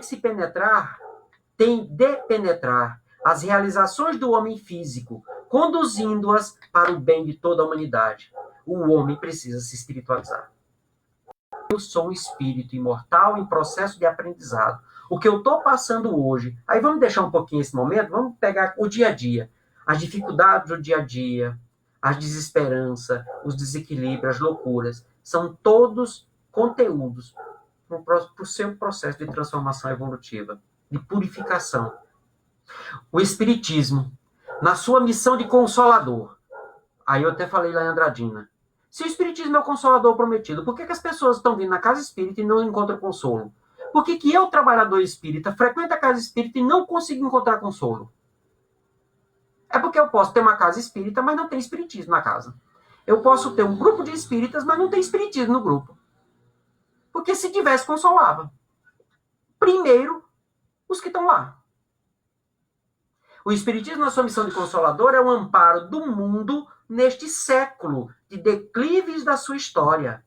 de penetrar as realizações do homem físico, conduzindo-as para o bem de toda a humanidade. O homem precisa se espiritualizar. Eu sou um espírito imortal em processo de aprendizado. O que eu estou passando hoje, aí vamos deixar um pouquinho esse momento, vamos pegar o dia a dia, as dificuldades do dia a dia, a desesperança, os desequilíbrios, as loucuras, são todos conteúdos para o seu processo de transformação evolutiva, de purificação. O Espiritismo, na sua missão de consolador, aí eu até falei lá em Andradina, se o Espiritismo é o consolador prometido, por que as pessoas estão vindo na casa espírita e não encontram consolo? Por que eu, trabalhador espírita, frequento a casa espírita e não consigo encontrar consolo? É porque eu posso ter uma casa espírita, mas não tem espiritismo na casa. Eu posso ter um grupo de espíritas, mas não tem espiritismo no grupo. Porque se tivesse, consolava. Primeiro, os que estão lá. O Espiritismo, na sua missão de consolador, é o amparo do mundo neste século de declives da sua história.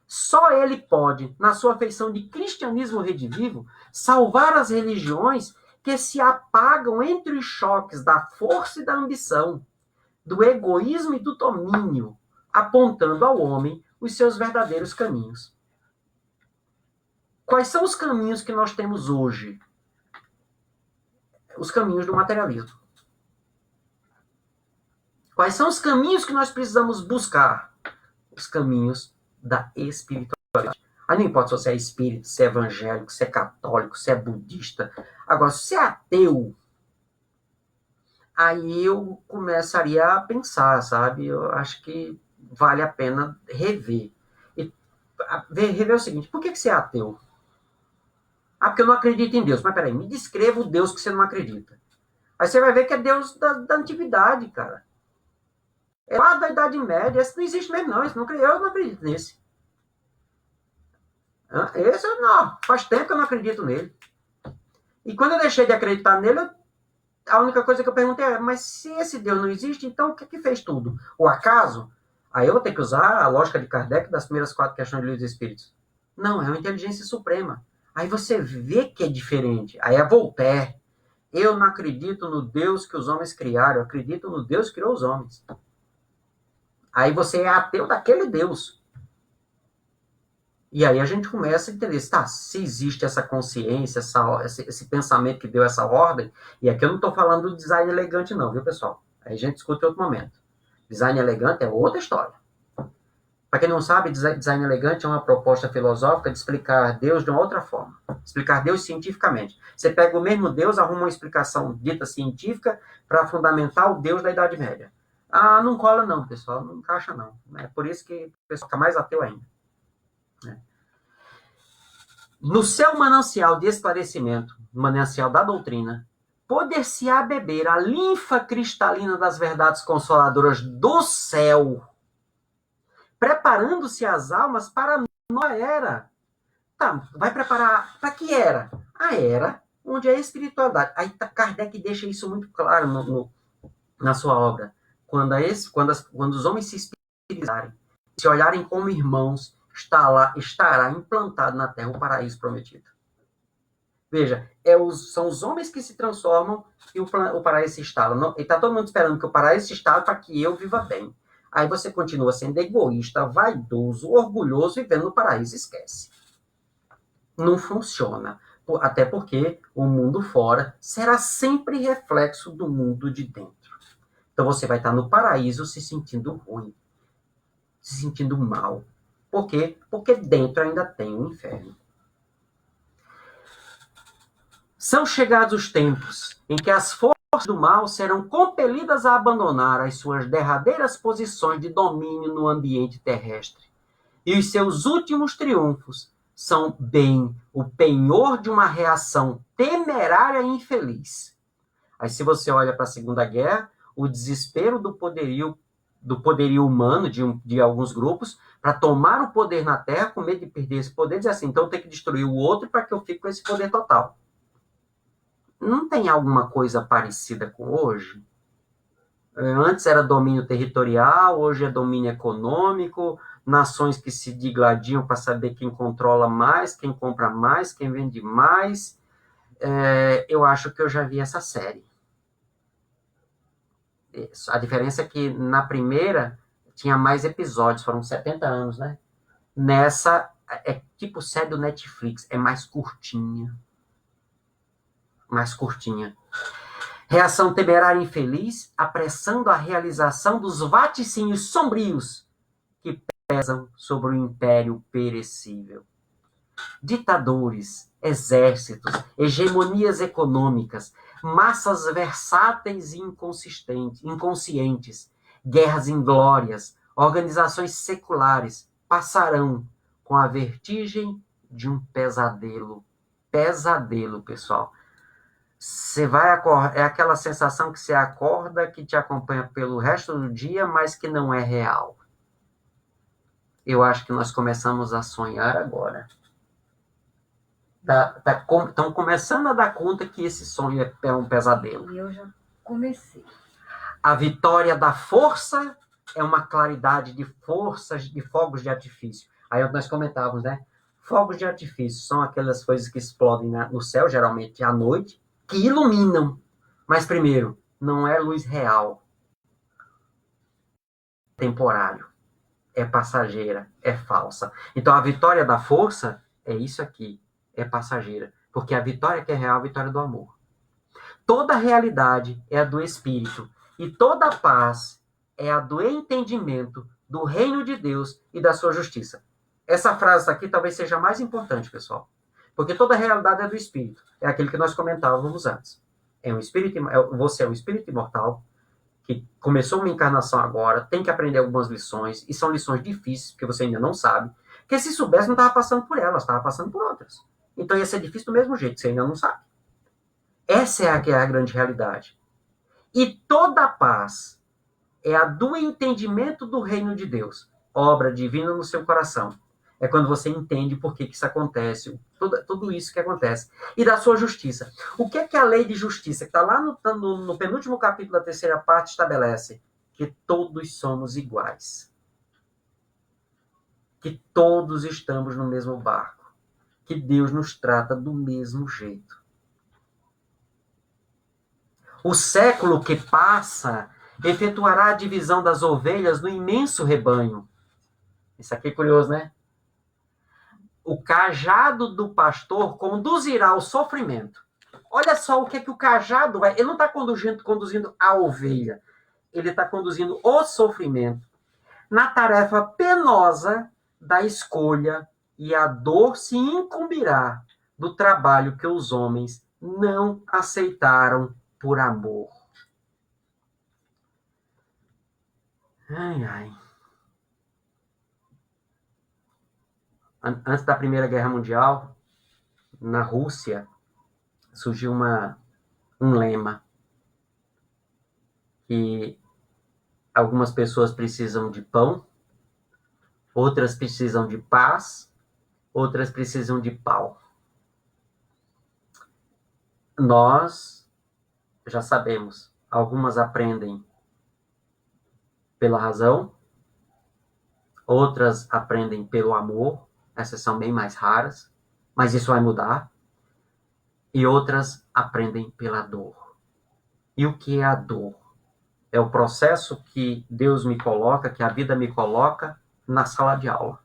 Só ele pode, na sua feição de cristianismo redivivo, salvar as religiões que se apagam entre os choques da força e da ambição, do egoísmo e do domínio, apontando ao homem os seus verdadeiros caminhos. Quais são os caminhos que nós temos hoje? Os caminhos do materialismo. Quais são os caminhos que nós precisamos buscar? Os caminhos da espiritualidade. Aí não importa se você é espírita, se é evangélico, se é católico, se é budista. Agora, se é ateu, aí eu começaria a pensar, sabe? Eu acho que vale a pena rever. E rever o seguinte, por que você é ateu? Ah, porque eu não acredito em Deus. Mas peraí, me descreva o Deus que você não acredita. Aí você vai ver que é Deus da antiguidade, cara. É lá da Idade Média. Esse não existe mesmo, não. Eu não acredito nesse. Esse não. Faz tempo que eu não acredito nele. E quando eu deixei de acreditar nele, a única coisa que eu perguntei é, mas se esse Deus não existe, então o que fez tudo? O acaso? Aí eu vou ter que usar a lógica de Kardec das primeiras 4 questões do Livro dos Espíritos. Não, é uma inteligência suprema. Aí você vê que é diferente. Aí é Voltaire. Eu não acredito no Deus que os homens criaram, eu acredito no Deus que criou os homens. Aí você é ateu daquele Deus. E aí a gente começa a entender, tá, se existe essa consciência, esse pensamento que deu essa ordem, e aqui eu não estou falando do design elegante não, viu, pessoal? Aí a gente discute em outro momento. Design elegante é outra história. Para quem não sabe, design elegante é uma proposta filosófica de explicar Deus de uma outra forma. Explicar Deus cientificamente. Você pega o mesmo Deus, arruma uma explicação dita científica para fundamentar o Deus da Idade Média. Ah, não cola não, pessoal. Não encaixa não. É por isso que o pessoal fica mais ateu ainda. No seu manancial de esclarecimento, manancial da doutrina, poder-se-á beber a linfa cristalina das verdades consoladoras do céu, preparando-se as almas para a nova era, Tá, vai preparar para que era? A era onde a espiritualidade... Aí Kardec deixa isso muito claro na sua obra. Quando os homens se espiritualizarem, se olharem como irmãos, estará implantado na Terra o paraíso prometido. Veja, são os homens que se transformam e o paraíso se instala. E está todo mundo esperando que o paraíso se instale para que eu viva bem. Aí você continua sendo egoísta, vaidoso, orgulhoso, vivendo no paraíso, esquece. Não funciona. Até porque o mundo fora será sempre reflexo do mundo de dentro. Então você vai estar no paraíso se sentindo ruim, se sentindo mal. Por quê? Porque dentro ainda tem o inferno. São chegados os tempos em que as forças do mal serão compelidas a abandonar as suas derradeiras posições de domínio no ambiente terrestre. E os seus últimos triunfos são bem o penhor de uma reação temerária e infeliz. Aí se você olha para a Segunda Guerra, o desespero do poderio humano de alguns grupos para tomar o poder na Terra, com medo de perder esse poder, dizer assim, então tem que destruir o outro para que eu fique com esse poder total. Não tem alguma coisa parecida com hoje? Antes era domínio territorial, hoje é domínio econômico, nações que se digladiam para saber quem controla mais, quem compra mais, quem vende mais. Eu acho que eu já vi essa série. A diferença é que na primeira tinha mais episódios, foram 70 anos, né? Nessa, é tipo série do Netflix, é mais curtinha. Mais curtinha. Reação temerária e infeliz, apressando a realização dos vaticínios sombrios que pesam sobre o império perecível. Ditadores, exércitos, hegemonias econômicas, massas versáteis e inconscientes, guerras inglórias, organizações seculares passarão com a vertigem de um pesadelo. Pesadelo, pessoal. Você vai acordar, é aquela sensação que você acorda, que te acompanha pelo resto do dia, mas que não é real. Eu acho que nós começamos a sonhar agora. Estão começando a dar conta que esse sonho é um pesadelo. E eu já comecei. A vitória da força é uma claridade de forças, de fogos de artifício. Aí nós comentávamos, né? Fogos de artifício são aquelas coisas que explodem no céu, geralmente à noite, que iluminam. Mas, primeiro, não é luz real. É temporário. É passageira. É falsa. Então, a vitória da força é isso aqui. É passageira. Porque a vitória que é real é a vitória do amor. Toda realidade é a do Espírito. E toda paz é a do entendimento do reino de Deus e da sua justiça. Essa frase aqui talvez seja a mais importante, pessoal. Porque toda realidade é do Espírito. É aquilo que nós comentávamos antes. Você é um espírito imortal que começou uma encarnação agora, tem que aprender algumas lições, e são lições difíceis, porque você ainda não sabe. Porque se soubesse, não estava passando por elas, estava passando por outras. Então ia ser difícil do mesmo jeito, você ainda não sabe. Essa é a grande realidade. E toda a paz é a do entendimento do reino de Deus, obra divina no seu coração. É quando você entende por que isso acontece, tudo isso que acontece. E da sua justiça. O que é a lei de justiça? Que está lá no penúltimo capítulo da terceira parte, estabelece que todos somos iguais. Que todos estamos no mesmo barco. Que Deus nos trata do mesmo jeito. O século que passa efetuará a divisão das ovelhas no imenso rebanho. Isso aqui é curioso, né? O cajado do pastor conduzirá ao sofrimento. Olha só o que o cajado vai... Ele não está conduzindo a ovelha. Ele está conduzindo o sofrimento na tarefa penosa da escolha, e a dor se incumbirá do trabalho que os homens não aceitaram por amor. Ai, ai. Antes da Primeira Guerra Mundial, na Rússia, surgiu um lema que algumas pessoas precisam de pão, outras precisam de paz, outras precisam de pau. Nós já sabemos, algumas aprendem pela razão, outras aprendem pelo amor, essas são bem mais raras, mas isso vai mudar, e outras aprendem pela dor. E o que é a dor? É o processo que Deus me coloca, que a vida me coloca na sala de aula,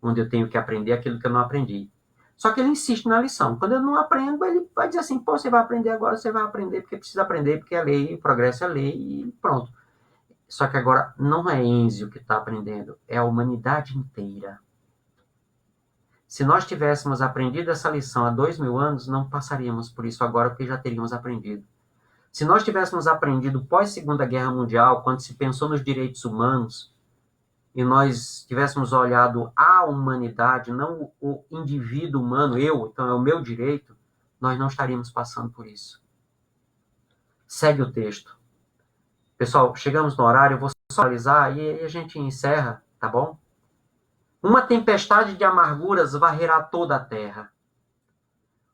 onde eu tenho que aprender aquilo que eu não aprendi. Só que ele insiste na lição. Quando eu não aprendo, ele vai dizer assim, pô, você vai aprender agora, você vai aprender porque precisa aprender, porque é lei, o progresso é lei e pronto. Só que agora não é Enzio que está aprendendo, é a humanidade inteira. Se nós tivéssemos aprendido essa lição há 2000 anos, não passaríamos por isso agora, porque já teríamos aprendido. Se nós tivéssemos aprendido pós-Segunda Guerra Mundial, quando se pensou nos direitos humanos, e nós tivéssemos olhado a humanidade, não o indivíduo humano, então é o meu direito, nós não estaríamos passando por isso. Segue o texto. Pessoal, chegamos no horário, eu vou só atualizar e a gente encerra, tá bom? Uma tempestade de amarguras varrerá toda a terra.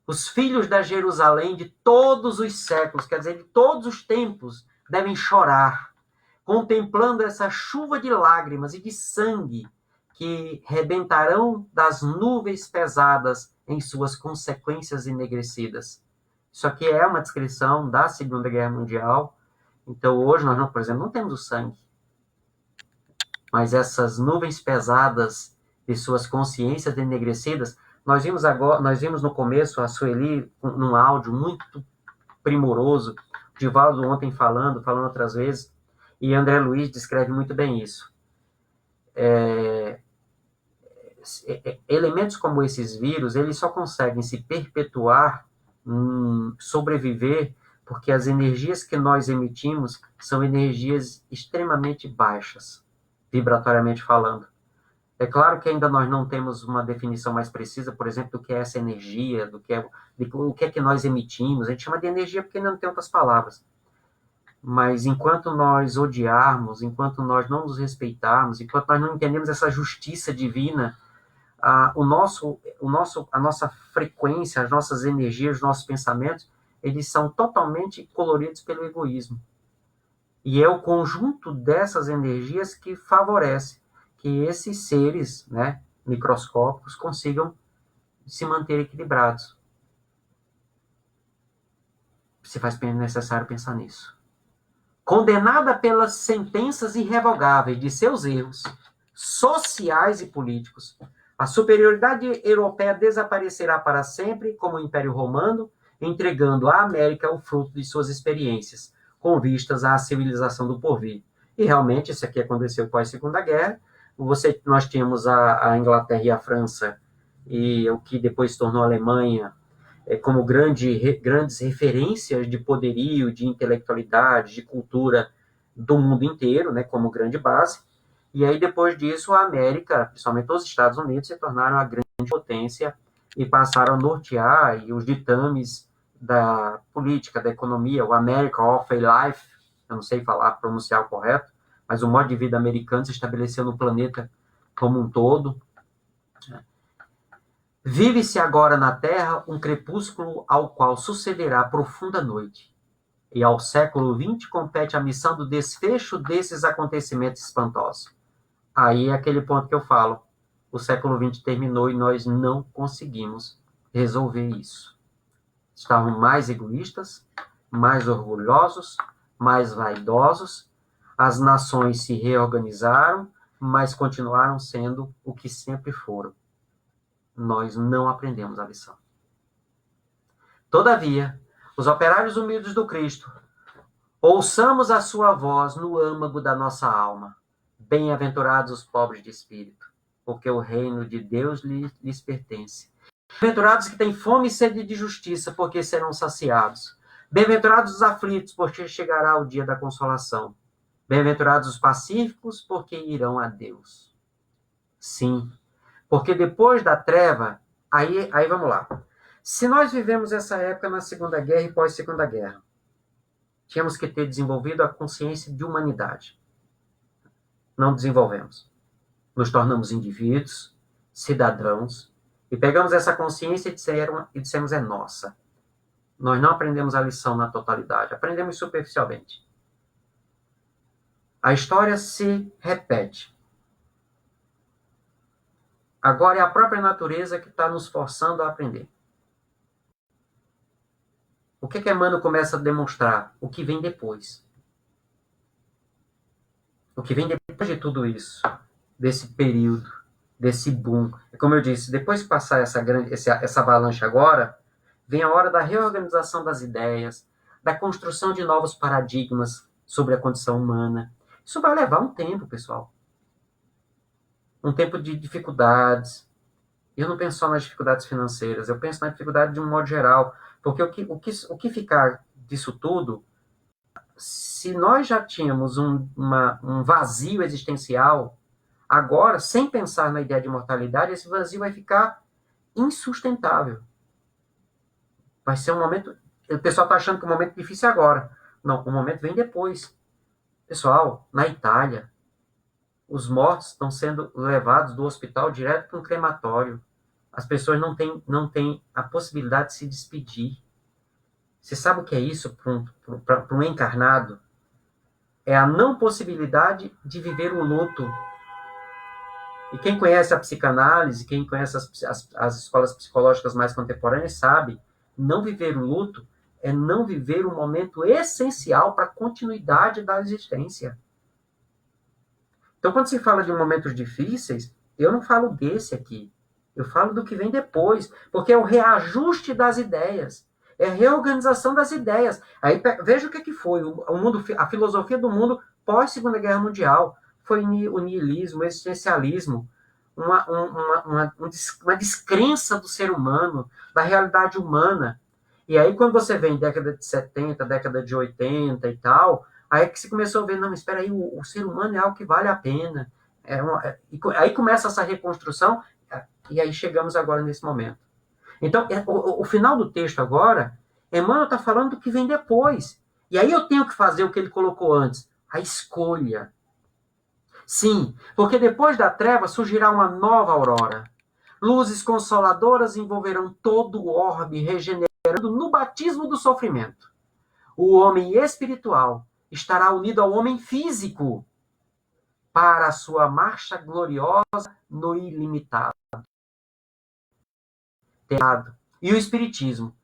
Os filhos da Jerusalém de todos os séculos, quer dizer, de todos os tempos, devem chorar, contemplando essa chuva de lágrimas e de sangue que rebentarão das nuvens pesadas em suas consequências enegrecidas. Isso aqui é uma descrição da Segunda Guerra Mundial. Então, hoje, nós, não, por exemplo, não temos o sangue. Mas essas nuvens pesadas de suas consciências enegrecidas, nós vimos no começo a Sueli num áudio muito primoroso, Divaldo ontem falando outras vezes, e André Luiz descreve muito bem isso. Elementos como esses vírus, eles só conseguem se perpetuar, sobreviver, porque as energias que nós emitimos são energias extremamente baixas, vibratoriamente falando. É claro que ainda nós não temos uma definição mais precisa, por exemplo, do que é essa energia, o que é que nós emitimos. A gente chama de energia porque ainda não tem outras palavras. Mas enquanto nós odiarmos, enquanto nós não nos respeitarmos, enquanto nós não entendemos essa justiça divina, a nossa frequência, as nossas energias, os nossos pensamentos, eles são totalmente coloridos pelo egoísmo. E é o conjunto dessas energias que favorece que esses seres, né, microscópicos consigam se manter equilibrados. Se faz necessário pensar nisso. Condenada pelas sentenças irrevogáveis de seus erros sociais e políticos, a superioridade europeia desaparecerá para sempre como o Império Romano, entregando à América o fruto de suas experiências, com vistas à civilização do porvir. E realmente, isso aqui aconteceu pós-Segunda Guerra. Nós tínhamos a Inglaterra e a França, e o que depois se tornou a Alemanha, como grandes referências de poderio, de intelectualidade, de cultura do mundo inteiro, né, como grande base. E aí, depois disso, a América, principalmente os Estados Unidos, se tornaram a grande potência e passaram a nortear os ditames da política, da economia, o American Way of Life, eu não sei pronunciar o correto, mas o modo de vida americano se estabeleceu no planeta como um todo. Vive-se agora na Terra um crepúsculo ao qual sucederá profunda noite. E ao século XX compete a missão do desfecho desses acontecimentos espantosos. Aí é aquele ponto que eu falo. O século XX terminou e nós não conseguimos resolver isso. Estavam mais egoístas, mais orgulhosos, mais vaidosos. As nações se reorganizaram, mas continuaram sendo o que sempre foram. Nós não aprendemos a lição. Todavia, os operários humildes do Cristo, ouçamos a sua voz no âmago da nossa alma. Bem-aventurados os pobres de espírito, porque o reino de Deus lhes pertence. Bem-aventurados que têm fome e sede de justiça, porque serão saciados. Bem-aventurados os aflitos, porque chegará o dia da consolação. Bem-aventurados os pacíficos, porque irão a Deus. Sim, porque depois da treva, aí vamos lá. Se nós vivemos essa época na Segunda Guerra e pós-Segunda Guerra, tínhamos que ter desenvolvido a consciência de humanidade. Não desenvolvemos. Nos tornamos indivíduos, cidadãos, E pegamos essa consciência e dissemos, é nossa. Nós não aprendemos a lição na totalidade, aprendemos superficialmente. A história se repete. Agora é a própria natureza que está nos forçando a aprender. O que Emmanuel começa a demonstrar? O que vem depois. O que vem depois de tudo isso, desse período, desse boom. Como eu disse, depois que passar essa avalanche agora, vem a hora da reorganização das ideias, da construção de novos paradigmas sobre a condição humana. Isso vai levar um tempo, pessoal. Um tempo de dificuldades. Eu não penso só nas dificuldades financeiras, eu penso na dificuldade de um modo geral. Porque o que ficar disso tudo, se nós já tínhamos um vazio existencial, agora, sem pensar na ideia de imortalidade, esse vazio vai ficar insustentável. Vai ser um momento... O pessoal está achando que o momento é difícil agora. Não, o momento vem depois. Pessoal, na Itália, os mortos estão sendo levados do hospital direto para um crematório. As pessoas não têm a possibilidade de se despedir. Você sabe o que é isso para um encarnado? É a não possibilidade de viver o luto. E quem conhece a psicanálise, quem conhece as escolas psicológicas mais contemporâneas, sabe, não viver o luto é não viver um momento essencial para a continuidade da existência. Então, quando se fala de momentos difíceis, eu não falo desse aqui. Eu falo do que vem depois, porque é o reajuste das ideias, é a reorganização das ideias. Aí veja o que foi o mundo, a filosofia do mundo pós Segunda Guerra Mundial. Foi o niilismo, o existencialismo, uma descrença do ser humano, da realidade humana. E aí, quando você vem década de 70, década de 80 e tal, aí é que se começou a ver, não, espera aí, o ser humano é algo que vale a pena. Aí começa essa reconstrução, e aí chegamos agora nesse momento. Então, o final do texto agora, Emmanuel está falando do que vem depois. E aí eu tenho que fazer o que ele colocou antes, a escolha. Sim, porque depois da treva surgirá uma nova aurora. Luzes consoladoras envolverão todo o orbe, regenerando no batismo do sofrimento. O homem espiritual estará unido ao homem físico para a sua marcha gloriosa no ilimitado. E o espiritismo.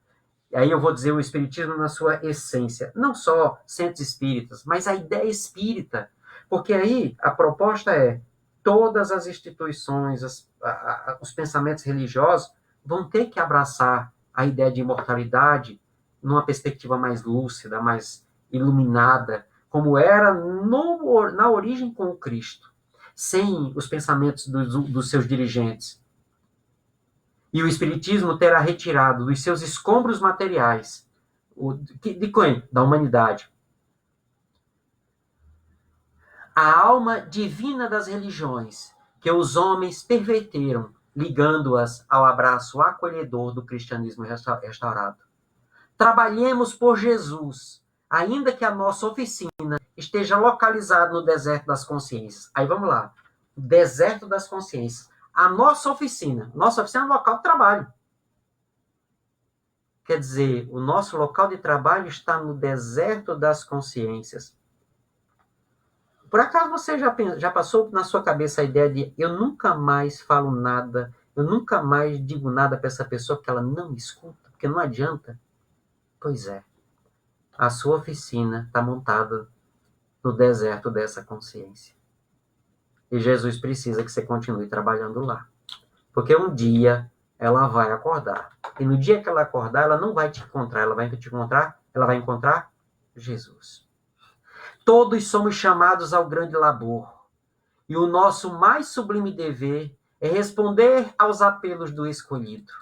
E aí eu vou dizer o espiritismo na sua essência. Não só centros espíritas, mas a ideia espírita. Porque aí a proposta é todas as instituições, os pensamentos religiosos vão ter que abraçar a ideia de imortalidade numa perspectiva mais lúcida, mais iluminada, como era na origem com o Cristo, sem os pensamentos dos seus dirigentes. E o Espiritismo terá retirado dos seus escombros materiais, de quem? Da humanidade, a alma divina das religiões, que os homens perverteram, ligando-as ao abraço acolhedor do cristianismo restaurado. Trabalhemos por Jesus, ainda que a nossa oficina esteja localizada no deserto das consciências. Aí vamos lá. Deserto das consciências. A nossa oficina é um local de trabalho. Quer dizer, o nosso local de trabalho está no deserto das consciências. Por acaso você já passou na sua cabeça a ideia de eu nunca mais falo nada, eu nunca mais digo nada para essa pessoa porque ela não me escuta, porque não adianta? Pois é. A sua oficina está montada no deserto dessa consciência. E Jesus precisa que você continue trabalhando lá. Porque um dia ela vai acordar. E no dia que ela acordar, ela não vai te encontrar. Ela vai encontrar Jesus. Todos somos chamados ao grande labor. E o nosso mais sublime dever é responder aos apelos do escolhido.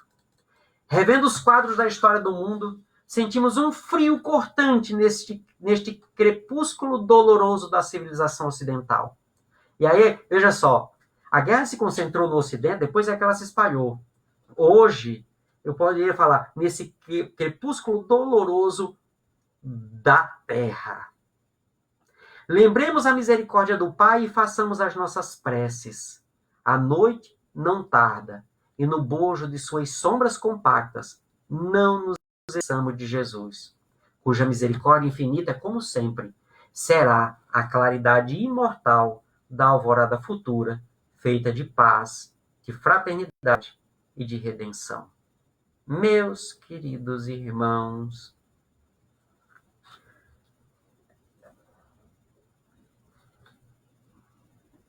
Revendo os quadros da história do mundo, sentimos um frio cortante neste crepúsculo doloroso da civilização ocidental. E aí, veja só, a guerra se concentrou no Ocidente, depois é que ela se espalhou. Hoje, eu poderia falar nesse crepúsculo doloroso da Terra. Lembremos a misericórdia do Pai e façamos as nossas preces. A noite não tarda, e no bojo de suas sombras compactas, não nos esqueçamos de Jesus, cuja misericórdia infinita, como sempre, será a claridade imortal da alvorada futura, feita de paz, de fraternidade e de redenção. Meus queridos irmãos,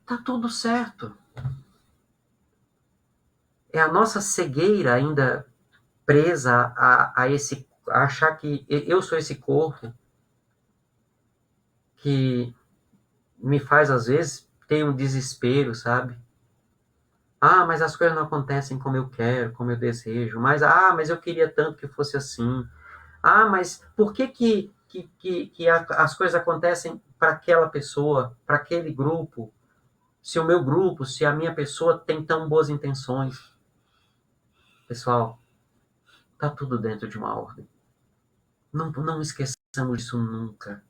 tá tudo certo. É a nossa cegueira ainda presa a achar que eu sou esse corpo que me faz, às vezes, ter um desespero, sabe? Ah, mas as coisas não acontecem como eu quero, como eu desejo. Mas eu queria tanto que fosse assim. Ah, mas por que as coisas acontecem para aquela pessoa, para aquele grupo? Se o meu grupo, se a minha pessoa tem tão boas intenções. Pessoal, tá tudo dentro de uma ordem. Não esqueçamos disso nunca.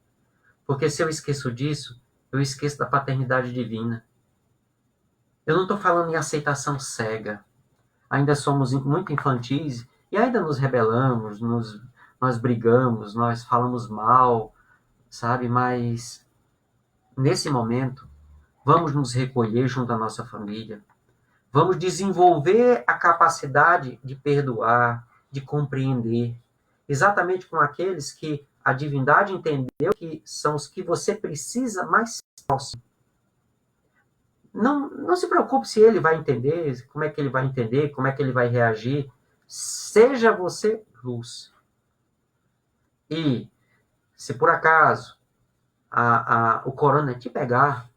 Porque se eu esqueço disso, eu esqueço da paternidade divina. Eu não estou falando em aceitação cega. Ainda somos muito infantis e ainda nos rebelamos, nós brigamos, nós falamos mal, sabe? Mas nesse momento, vamos nos recolher junto à nossa família. Vamos desenvolver a capacidade de perdoar, de compreender. Exatamente com aqueles que a divindade entendeu que são os que você precisa mais próximo. Não se preocupe se ele vai entender, como é que ele vai entender, como é que ele vai reagir. Seja você luz. E, se por acaso o corona te pegar,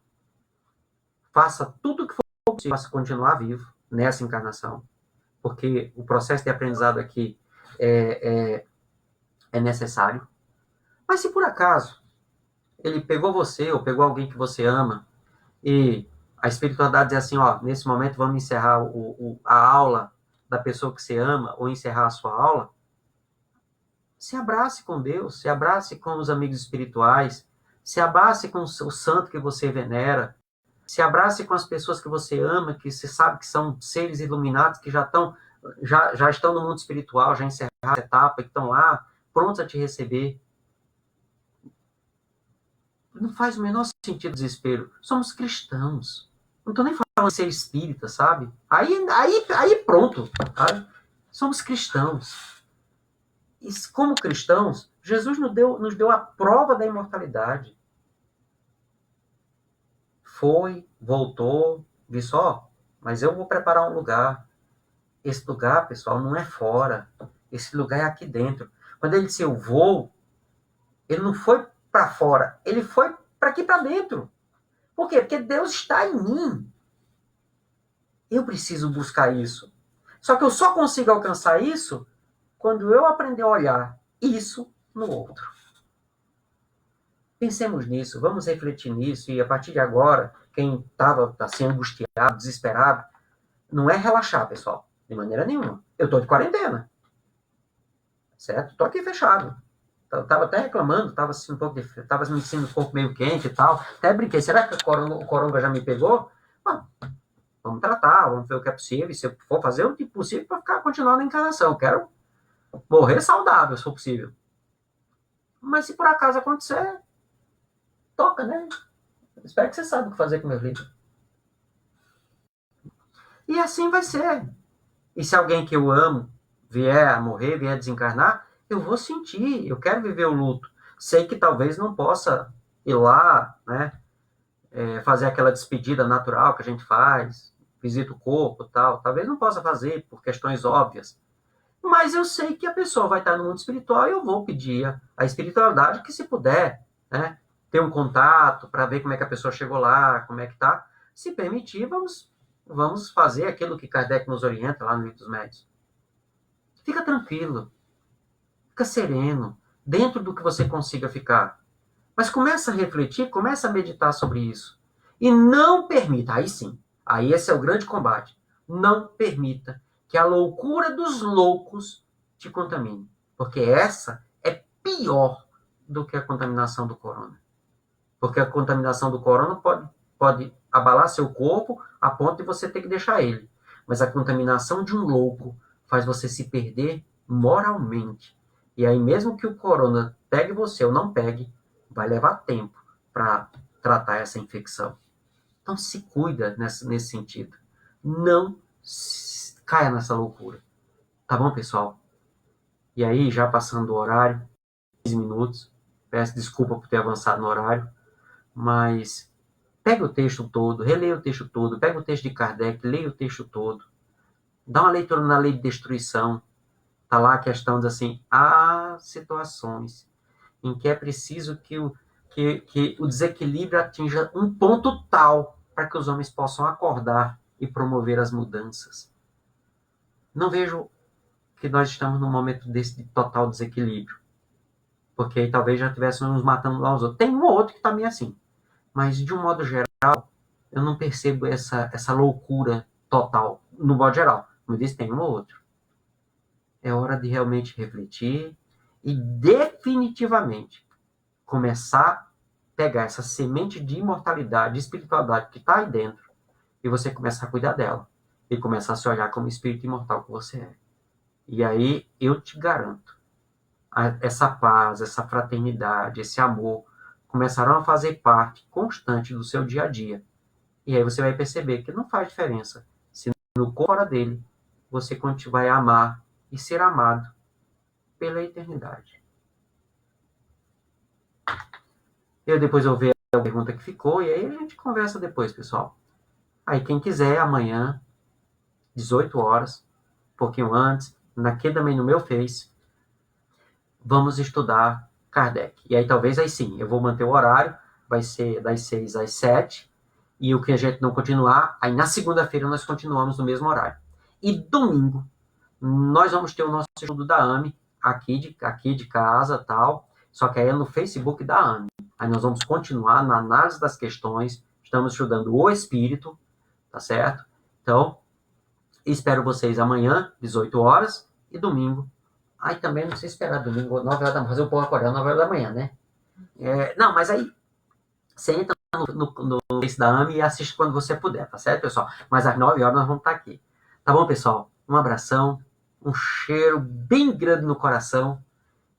faça tudo o que for possível para continuar vivo nessa encarnação. Porque o processo de aprendizado aqui é necessário. Mas se por acaso ele pegou você ou pegou alguém que você ama e a espiritualidade diz assim, ó, nesse momento vamos encerrar a aula da pessoa que você ama ou encerrar a sua aula, se abrace com Deus, se abrace com os amigos espirituais, se abrace com o santo que você venera, se abrace com as pessoas que você ama, que você sabe que são seres iluminados, que já estão no mundo espiritual, já encerraram a etapa, que estão lá, prontos a te receber. Não faz o menor sentido desespero. Somos cristãos. Não estou nem falando de ser espírita, sabe? Aí pronto. Sabe? Somos cristãos. E como cristãos, Jesus nos deu a prova da imortalidade. Foi, voltou, disse, ó, mas eu vou preparar um lugar. Esse lugar, pessoal, não é fora. Esse lugar é aqui dentro. Quando ele disse eu vou, ele não foi para fora, ele foi para aqui para dentro. Por quê? Porque Deus está em mim. Eu preciso buscar isso. Só que eu só consigo alcançar isso quando eu aprender a olhar isso no outro. Pensemos nisso, vamos refletir nisso, e a partir de agora, quem estava assim, angustiado, desesperado, não é relaxar, pessoal, de maneira nenhuma. Eu estou de quarentena, certo? Estou aqui fechado. Estava até reclamando, estava me sentindo um pouco meio quente e tal. Até brinquei, será que o coronga já me pegou? Vamos tratar, vamos ver o que é possível. Se eu for fazer o que é possível para continuar na encarnação. Eu quero morrer saudável, se for possível. Mas se por acaso acontecer, toca, né? Espero que você saiba o que fazer com meus livros. E assim vai ser. E se alguém que eu amo vier a morrer, vier a desencarnar, eu vou sentir, eu quero viver o luto. Sei que talvez não possa ir lá, né, fazer aquela despedida natural que a gente faz, visita o corpo e tal. Talvez não possa fazer por questões óbvias. Mas eu sei que a pessoa vai estar no mundo espiritual e eu vou pedir a espiritualidade que, se puder, né, ter um contato para ver como é que a pessoa chegou lá, como é que tá. Se permitir, vamos fazer aquilo que Kardec nos orienta lá no Livro dos Médiuns. Fica tranquilo. Fica sereno, dentro do que você consiga ficar. Mas começa a refletir, começa a meditar sobre isso. E não permita, aí sim, aí esse é o grande combate, não permita que a loucura dos loucos te contamine. Porque essa é pior do que a contaminação do corona. Porque a contaminação do corona pode abalar seu corpo a ponto de você ter que deixar ele. Mas a contaminação de um louco faz você se perder moralmente. E aí, mesmo que o corona pegue você ou não pegue, vai levar tempo para tratar essa infecção. Então, se cuida nesse sentido. Não caia nessa loucura. Tá bom, pessoal? E aí, já passando o horário, 15 minutos, peço desculpa por ter avançado no horário, mas pega o texto todo, releia o texto todo, pega o texto de Kardec, leia o texto todo, dá uma leitura na lei de destruição. Está lá a questão de assim, há situações em que é preciso que o desequilíbrio atinja um ponto tal para que os homens possam acordar e promover as mudanças. Não vejo que nós estamos num momento desse de total desequilíbrio, porque aí talvez já estivéssemos nos matando uns aos outros. Tem um ou outro que está meio assim, mas de um modo geral, eu não percebo essa loucura total, no modo geral. Como eu disse, tem um ou outro. É hora de realmente refletir e definitivamente começar a pegar essa semente de imortalidade, de espiritualidade que está aí dentro e você começar a cuidar dela e começar a se olhar como espírito imortal que você é. E aí eu te garanto, essa paz, essa fraternidade, esse amor começarão a fazer parte constante do seu dia a dia. E aí você vai perceber que não faz diferença se no corpo fora dele você vai amar e ser amado pela eternidade. Depois eu ver a pergunta que ficou e aí a gente conversa depois, pessoal. Aí quem quiser, amanhã, 18 horas, um pouquinho antes, aqui também no meu Face, vamos estudar Kardec. E aí talvez aí sim, eu vou manter o horário, vai ser das 6 às 7, e o que a gente não continuar, aí na segunda-feira nós continuamos no mesmo horário. E domingo, nós vamos ter o nosso estudo da AME, aqui de casa, tal, só que aí é no Facebook da AME. Aí nós vamos continuar na análise das questões, estamos estudando o espírito, tá certo? Então, espero vocês amanhã, 18 horas, e domingo. Aí também não sei esperar domingo, 9 horas da manhã, fazer o povo acordar 9 horas da manhã, né? Não, mas aí você entra no Face da AME e assiste quando você puder, tá certo, pessoal? Mas às 9 horas nós vamos estar aqui. Tá bom, pessoal? Um abração, um cheiro bem grande no coração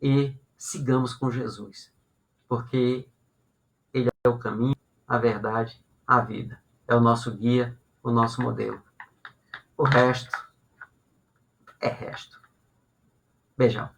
e sigamos com Jesus. Porque Ele é o caminho, a verdade, a vida. É o nosso guia, o nosso modelo. O resto é resto. Beijão.